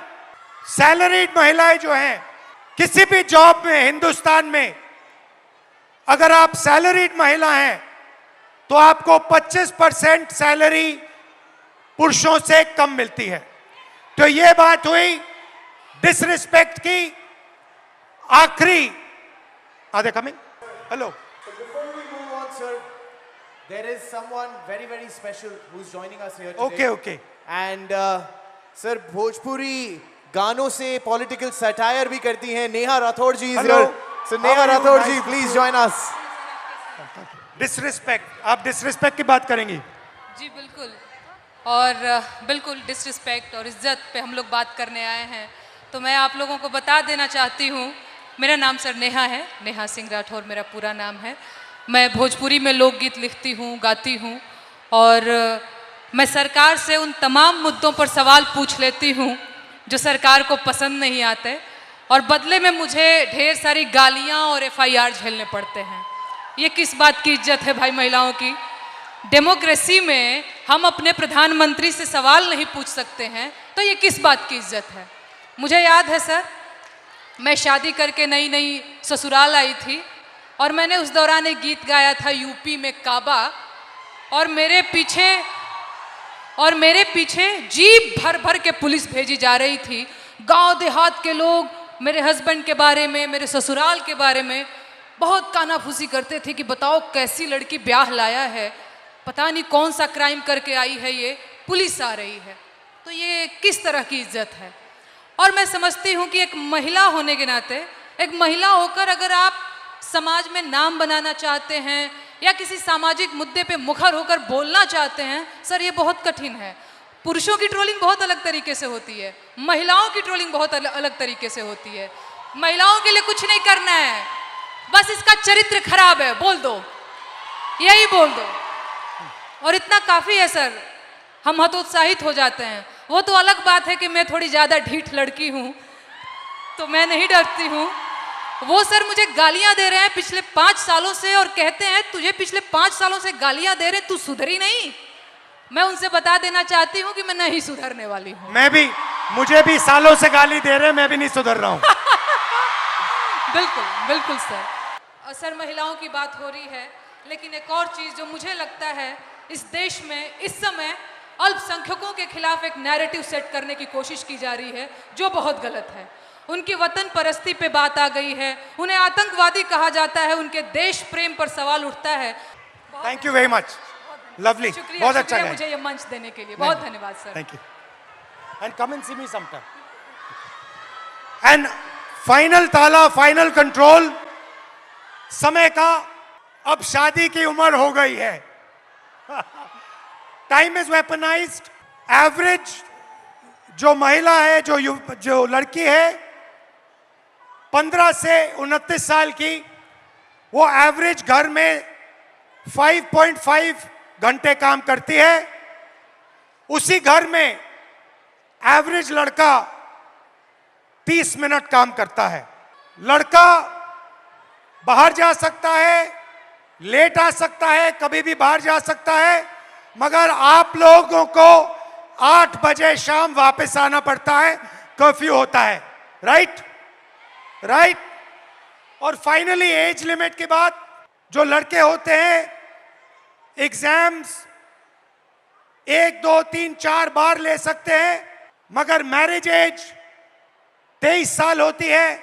सैलरीड महिलाएं जो हैं, किसी भी जॉब में हिंदुस्तान में अगर आप सैलरीड महिला हैं तो आपको 25% सैलरी पुरुषों से कम मिलती है। तो ये बात हुई डिसरिस्पेक्ट की। आखिरी are they coming? Hello. Before we move on, sir, there is someone very, very special who's joining us here today. Okay, okay. And sir, Bhojpuri गानों से political satire भी करती हैं। Neha Rathore ji is Hello. here. So How Neha are you? Rathore ji, Nice to please see you. join us. Disrespect, आप disrespect की बात करेंगी? जी बिल्कुल, और बिल्कुल डिसरिस्पेक्ट और इज्जत पे हम लोग बात करने आए हैं। तो मैं आप लोगों को बता देना चाहती हूँ, मेरा नाम सर नेहा है, नेहा सिंह राठौर मेरा पूरा नाम है। मैं भोजपुरी में लोकगीत लिखती हूँ, गाती हूँ, और मैं सरकार से उन तमाम मुद्दों पर सवाल पूछ लेती हूँ जो सरकार को पसंद नहीं आते, और बदले में मुझे ढेर सारी गालियाँ और FIR झेलने पड़ते हैं। ये किस बात की इज्जत है भाई महिलाओं की? डेमोक्रेसी में हम अपने प्रधानमंत्री से सवाल नहीं पूछ सकते हैं, तो ये किस बात की इज्जत है? मुझे याद है सर, मैं शादी करके नई नई ससुराल आई थी और मैंने उस दौरान एक गीत गाया था यूपी में काबा, और मेरे पीछे जीप भर भर के पुलिस भेजी जा रही थी। गांव देहात के लोग मेरे हस्बैंड के बारे में, मेरे ससुराल के बारे में बहुत कानाफूसी करते थे कि बताओ कैसी लड़की ब्याह लाया है, पता नहीं कौन सा क्राइम करके आई है, ये पुलिस आ रही है। तो ये किस तरह की इज्जत है? और मैं समझती हूँ कि एक महिला होने के नाते, एक महिला होकर अगर आप समाज में नाम बनाना चाहते हैं या किसी सामाजिक मुद्दे पे मुखर होकर बोलना चाहते हैं, सर ये बहुत कठिन है। पुरुषों की ट्रोलिंग बहुत अलग तरीके से होती है, महिलाओं की ट्रोलिंग बहुत अलग तरीके से होती है। महिलाओं के लिए कुछ नहीं करना है, बस इसका चरित्र खराब है बोल दो, यही बोल दो, और इतना काफ़ी है सर। हम हतोत्साहित हो जाते हैं। वो तो अलग बात है कि मैं थोड़ी ज़्यादा ढीठ लड़की हूँ तो मैं नहीं डरती हूँ। वो सर मुझे गालियाँ दे रहे हैं पिछले 5 सालों से और कहते हैं तुझे पिछले 5 सालों से गालियाँ दे रहे, तू सुधरी नहीं। मैं उनसे बता देना चाहती हूँ कि मैं नहीं सुधरने वाली हूँ। मुझे भी सालों से गाली दे रहे हैं, मैं भी नहीं सुधर रहा हूँ। बिल्कुल बिल्कुल सर। सर महिलाओं की बात हो रही है, लेकिन एक और चीज़ जो मुझे लगता है इस देश में इस समय अल्पसंख्यकों के खिलाफ एक नैरेटिव सेट करने की कोशिश की जा रही है जो बहुत गलत है। उनकी वतन परस्ती पे बात आ गई है, उन्हें आतंकवादी कहा जाता है, उनके देश प्रेम पर सवाल उठता है। Thank you very much, lovely, बहुत अच्छा शुक्रिया मुझे ये मंच देने के लिए, बहुत धन्यवाद सर। Thank you, and come and see me sometime. And final ताला, फाइनल कंट्रोल, समय का अब शादी की उम्र हो गई है। Time is weaponised. एवरेज जो महिला है, जो लड़की है 15 से 29 साल की, वो एवरेज घर में 5.5 घंटे काम करती है। उसी घर में एवरेज लड़का 30 मिनट काम करता है। लड़का बाहर जा सकता है, लेट आ सकता है, कभी भी बाहर जा सकता है, मगर आप लोगों को 8 बजे शाम वापस आना पड़ता है, कर्फ्यू होता है। राइट? और फाइनली एज लिमिट के बाद जो लड़के होते हैं एग्जाम्स 1, 2, 3, 4 बार ले सकते हैं, मगर मैरिज एज 23 साल होती है।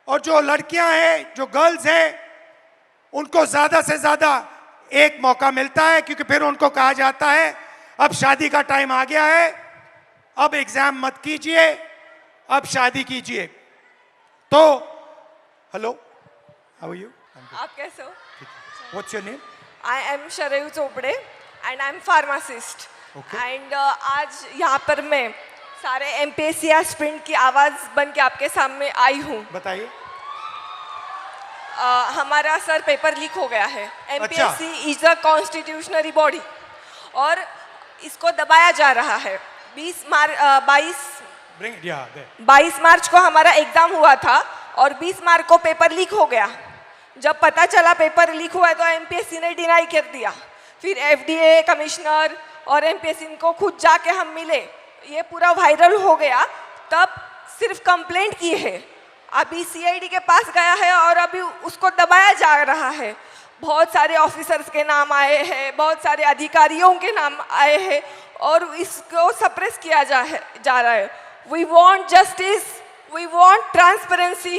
और जो लड़कियां हैं, जो गर्ल्स हैं, उनको ज्यादा से ज्यादा एक मौका मिलता है, क्योंकि फिर उनको कहा जाता है अब शादी का टाइम आ गया है, अब एग्जाम मत कीजिए, अब शादी कीजिए। तो हेलो, हाउ आर यू? आप कैसे हो? What's your name? I am Sharayu Chopde and I am pharmacist. And आज यहाँ पर मैं सारे MPSC एस्पिरेंट की आवाज़ बन के आपके सामने आई हूँ। बताइए। हमारा सर पेपर लीक हो गया है। MPSC इज अ कॉन्स्टिट्यूशनरी बॉडी और इसको दबाया जा रहा है। 22 मार्च को हमारा एग्ज़ाम हुआ था और 20 मार्क को पेपर लीक हो गया। जब पता चला पेपर लीक हुआ है तो एमपीएससी ने डिनाई कर दिया। फिर एफडीए कमिश्नर और एमपीएससी को खुद जाके हम मिले, ये पूरा वायरल हो गया, तब सिर्फ कंप्लेंट की है। अभी सीआईडी के पास गया है और अभी उसको दबाया जा रहा है। बहुत सारे ऑफिसर्स के नाम आए हैं, बहुत सारे अधिकारियों के नाम आए हैं और इसको सप्रेस किया जा रहा है। We want justice, we want transparency,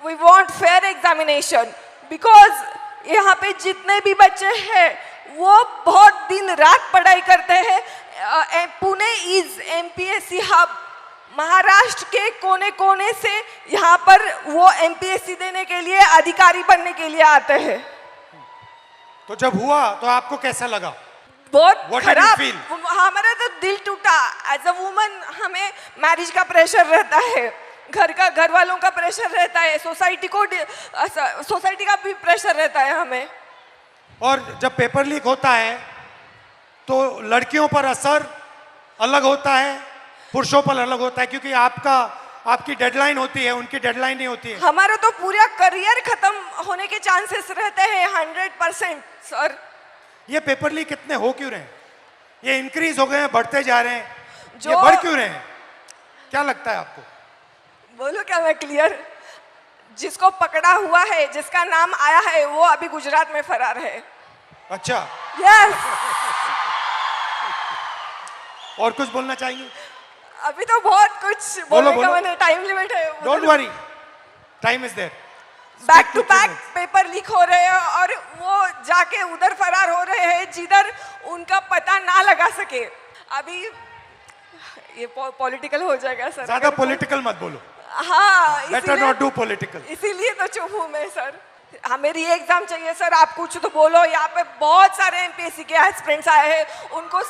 we want fair examination, because यहाँ पे जितने भी बच्चे हैं वो बहुत दिन रात पढ़ाई करते हैं। Pune is MPSC hub. Maharashtra के कोने कोने से यहाँ पर वो एमपीएससी देने के लिए, अधिकारी बनने के लिए आते हैं। तो जब हुआ तो आपको कैसा लगा? बहुत खराब। हमारा तो दिल टूटा। एज अ वुमन हमें मैरिज का प्रेशर रहता है, घर वालों का प्रेशर रहता है, सोसाइटी का भी प्रेशर रहता है हमें। और जब पेपर लीक होता है तो लड़कियों पर असर अलग होता है, पुरुषों पर अलग होता है, क्योंकि आपकी डेडलाइन होती है, उनकी डेडलाइन नहीं होती है। हमारा तो पूरा करियर खत्म होने के चांसेस रहते हैं 100%। सर ये पेपर लीक कितने हो क्यों रहे हैं? ये इंक्रीज हो गए हैं, बढ़ते जा रहे हैं, ये बढ़ क्यों रहे हैं? क्या लगता है आपको? बोलो क्या मैं क्लियर? जिसको पकड़ा हुआ है, जिसका नाम आया है, वो अभी गुजरात में फरार है। अच्छा, यस। और कुछ बोलना चाहिए? अभी तो बहुत कुछ बोलने का मैंने, टाइम लिमिट है। Don't worry, time is there. Back to back paper leak हो रहे हैं और वो जाके उधर फरार हो रहे हैं जिधर उनका पता ना लगा सके। अभी ये पॉलिटिकल हो जाएगा सर। ज्यादा पॉलिटिकल मत बोलो। हाँ, बेटर नॉट डू पॉलिटिकल। इसीलिए तो चुप हूँ मैं सर। हमें री एग्जाम चाहिए सर, आप कुछ तो बोलो। यहाँ पे बहुत सारे एमपीएससी के एस्पिरेंट्स आए हैं, उनको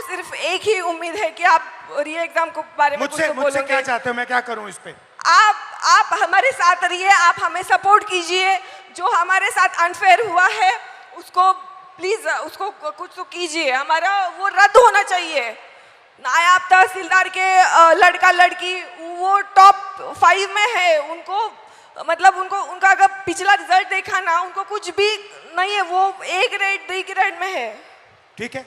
सिर्फ एक ही उम्मीद है कि आप री एग्जाम के बारे में कुछ तो बोलेंगे। मुझसे क्या चाहते हो? मैं क्या करूं इस पे? आप हमारे साथ रहिए, आप हमें सपोर्ट कीजिए। जो हमारे साथ अनफेयर हुआ है उसको प्लीज, उसको कुछ तो कीजिए। हमारा वो रद्द होना चाहिए। नायब तहसीलदार के लड़का लड़की वो टॉप 5 में है, उनको मतलब उनका अगर पिछला रिजल्ट देखा ना, उनको कुछ भी नहीं है, वो A ग्रेड B ग्रेड में है। ठीक है,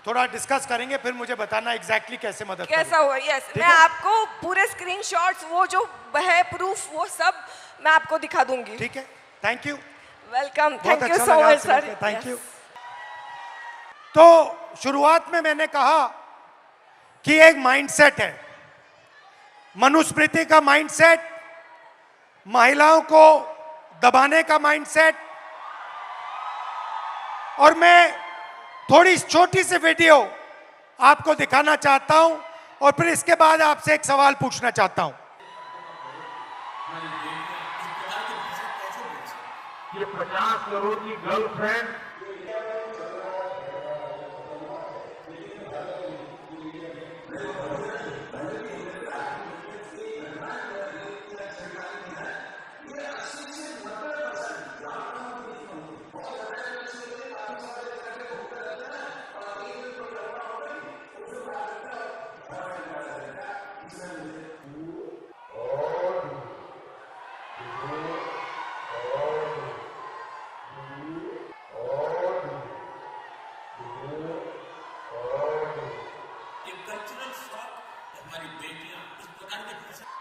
थोड़ा डिस्कस करेंगे, फिर मुझे बताना एग्जैक्टली कैसे मदद कैसा हुआ। यस, मैं आपको पूरे स्क्रीनशॉट्स, वो जो है प्रूफ, वो सब मैं आपको दिखा दूंगी। ठीक है, thank you, welcome, thank you so much sir, thank you. तो शुरुआत में मैंने कहा कि एक माइंडसेट है, मनुस्मृति का माइंडसेट, महिलाओं को दबाने का माइंडसेट। और मैं थोड़ी छोटी सी वीडियो आपको दिखाना चाहता हूं और फिर इसके बाद आपसे एक सवाल पूछना चाहता हूं। ये 50 करोड़ की गर्लफ्रेंड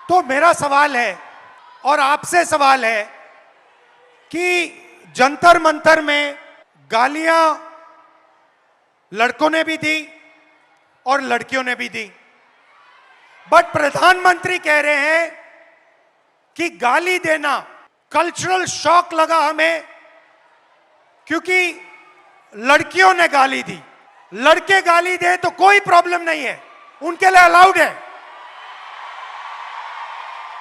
तो मेरा सवाल है और आपसे सवाल है कि जंतर मंतर में गालियां लड़कों ने भी दी और लड़कियों ने भी दी, बट प्रधानमंत्री कह रहे हैं कि गाली देना कल्चरल शॉक लगा हमें, क्योंकि लड़कियों ने गाली दी। लड़के गाली दे तो कोई प्रॉब्लम नहीं है, उनके लिए अलाउड है,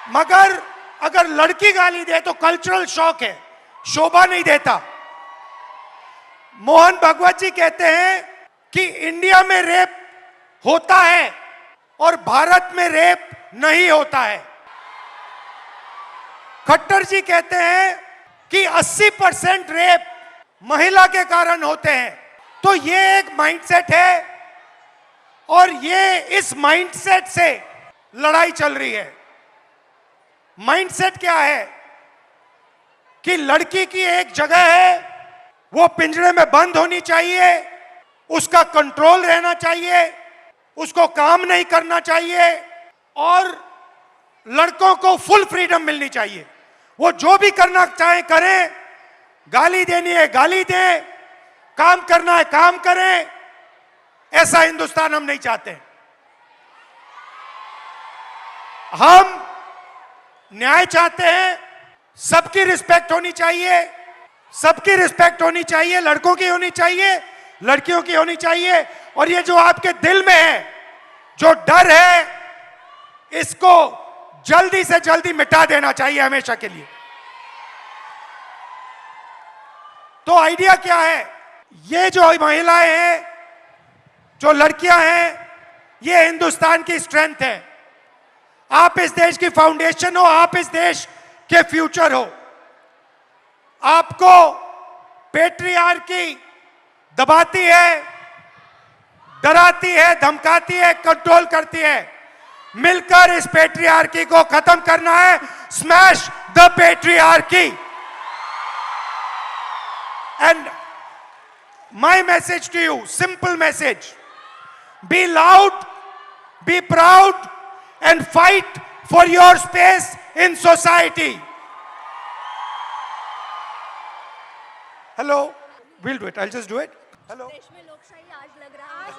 मगर अगर लड़की गाली दे तो कल्चरल शॉक है, शोभा नहीं देता। मोहन भगवत जी कहते हैं कि इंडिया में रेप होता है और भारत में रेप नहीं होता है। खट्टर जी कहते हैं कि 80% रेप महिला के कारण होते हैं। तो ये एक माइंडसेट है और ये इस माइंडसेट से लड़ाई चल रही है। माइंडसेट क्या है कि लड़की की एक जगह है, वो पिंजरे में बंद होनी चाहिए, उसका कंट्रोल रहना चाहिए, उसको काम नहीं करना चाहिए और लड़कों को फुल फ्रीडम मिलनी चाहिए। वो जो भी करना चाहे करें, गाली देनी है गाली दें, काम करना है काम करें। ऐसा हिंदुस्तान हम नहीं चाहते। हम न्याय चाहते हैं, सबकी रिस्पेक्ट होनी चाहिए, सबकी रिस्पेक्ट होनी चाहिए, लड़कों की होनी चाहिए, लड़कियों की होनी चाहिए। और ये जो आपके दिल में है, जो डर है, इसको जल्दी से जल्दी मिटा देना चाहिए हमेशा के लिए। तो आइडिया क्या है? ये जो महिलाएं हैं, जो लड़कियां हैं, ये हिंदुस्तान की स्ट्रेंथ है। आप इस देश की फाउंडेशन हो, आप इस देश के फ्यूचर हो। आपको पेट्रियार्की दबाती है, डराती है, धमकाती है, कंट्रोल करती है। मिलकर इस पेट्रियार्की को खत्म करना है। Smash the patriarchy. And my message to you, simple message, be loud, be proud and fight for your space in society. Hello, we'll do it. I'll just do it. Hello. देश में लोकशाही आज लग रहा है।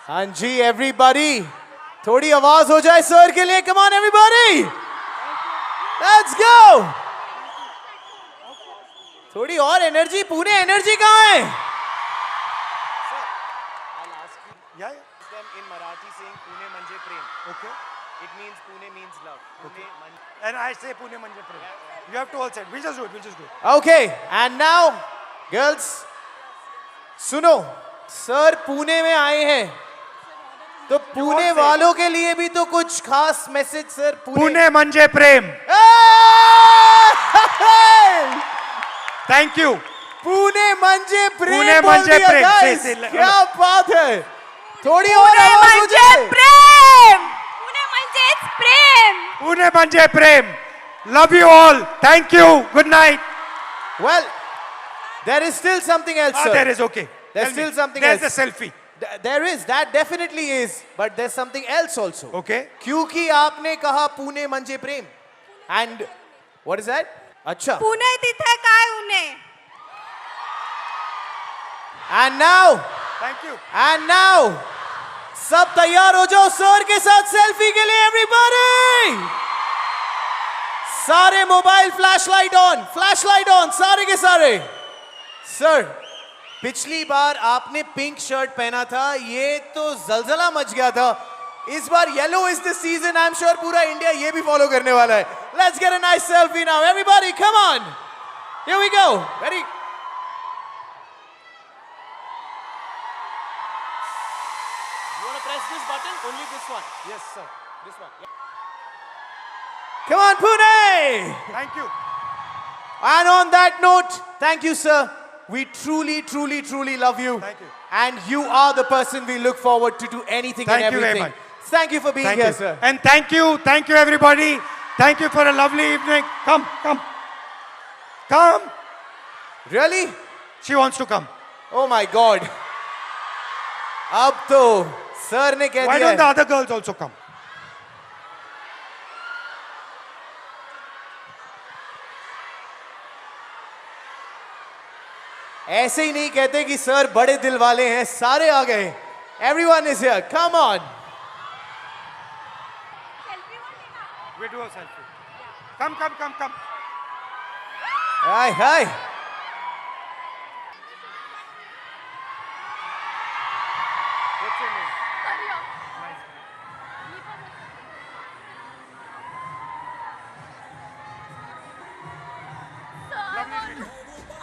हाँ जी एवरीबॉडी, थोड़ी आवाज हो जाए सर के लिए। Come on everybody, let's go. थोड़ी और एनर्जी। पुणे एनर्जी कहाँ है? In Marathi saying Pune manje prem. Okay. It means Pune means love. Okay. And I say Pune manje prem. You have to all say it. We'll just do it. We'll just do it. Okay. And now, girls, सुनो, sir Pune में आए हैं, तो पुणे वालों के लिए भी तो कुछ खास message sir. Pune manje prem. Thank you. Pune मanje प्रेम। Pune manje prem. Guys, क्या बात है। थोड़ी और आवाज हो जाए। प्रेम, पुणे म्हणजे प्रेम, Pune manje prem. Love you all. Thank you. Good night. Well, there is still something else, sir. There is, okay. There's still something else. else. There's a selfie. There is, that definitely is, but there's something else also. Okay. क्योंकि आपने कहा पुणे मanje प्रेम, and what is that? अच्छा. पुणे तिथे काय उने? And now, Thank you. and now, सब तैयार हो जाओ सर के साथ सेल्फी के लिए एवरीबॉडी। सारे मोबाइल फ्लैशलाइट ऑन, सारे के सारे। सर, पिछली बार आपने पिंक शर्ट पहना था, ये तो जलजला मच गया था। इस बार yellow is the season. I am sure पूरा इंडिया ये भी फॉलो करने वाला है। Let's get a nice selfie now everybody, come on, here we go. Very press this button, only this one. Yes, sir. This one. Yeah. Come on, Pune! Thank you. And on that note, thank you, sir. We truly, truly, truly love you. Thank you. And you are the person we look forward to do anything Thank and you everything. very much. Thank you for being Thank here, you. sir. And thank you everybody. Thank you for a lovely evening. Come. Come. Really? She wants to come. Oh my God. अब तो sir ने कह Why दिया don't the other girls also come? ऐसे ही नहीं कहते कि sir बड़े दिल वाले हैं, सारे आ गए। Everyone is here. Come on. We do a selfie. Come. Hi. What's your name?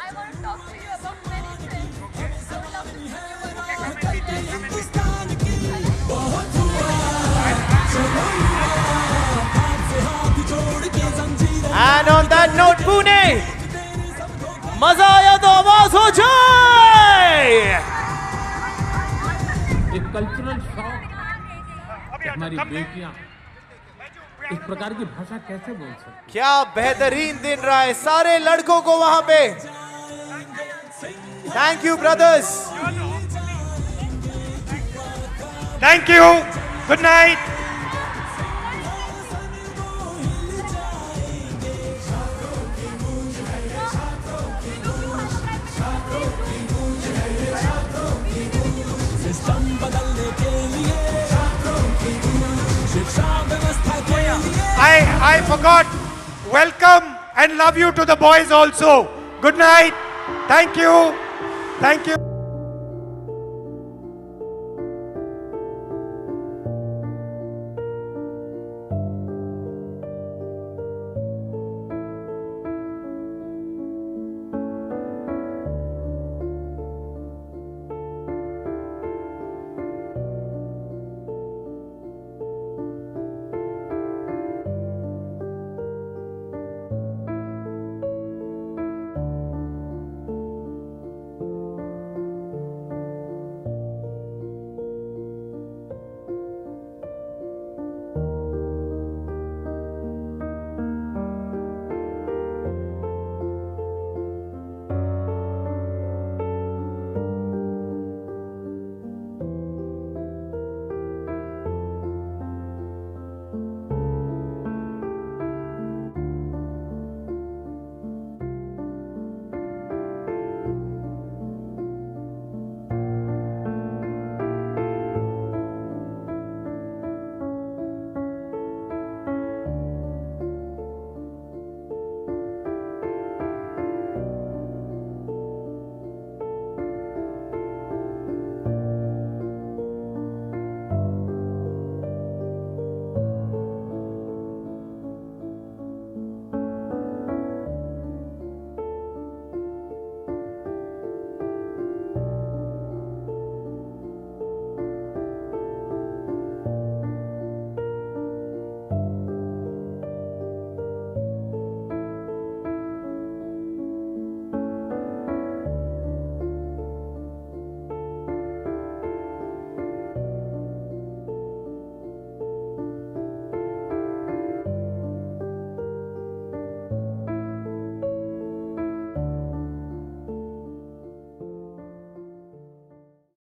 I want to talk to you about many things. I would love to meet And on that note, Pune, मजा आया तो आवाज हो जाए। एक cultural shock, हमारी बेटियां इस प्रकार की भाषा कैसे बोल सकती? क्या बेहतरीन दिन रहा है सारे लड़कों को वहां पे। Thank you brothers. Thank you. Good night. I forgot. Welcome and love you to the boys also. Good night. Thank you. Thank you.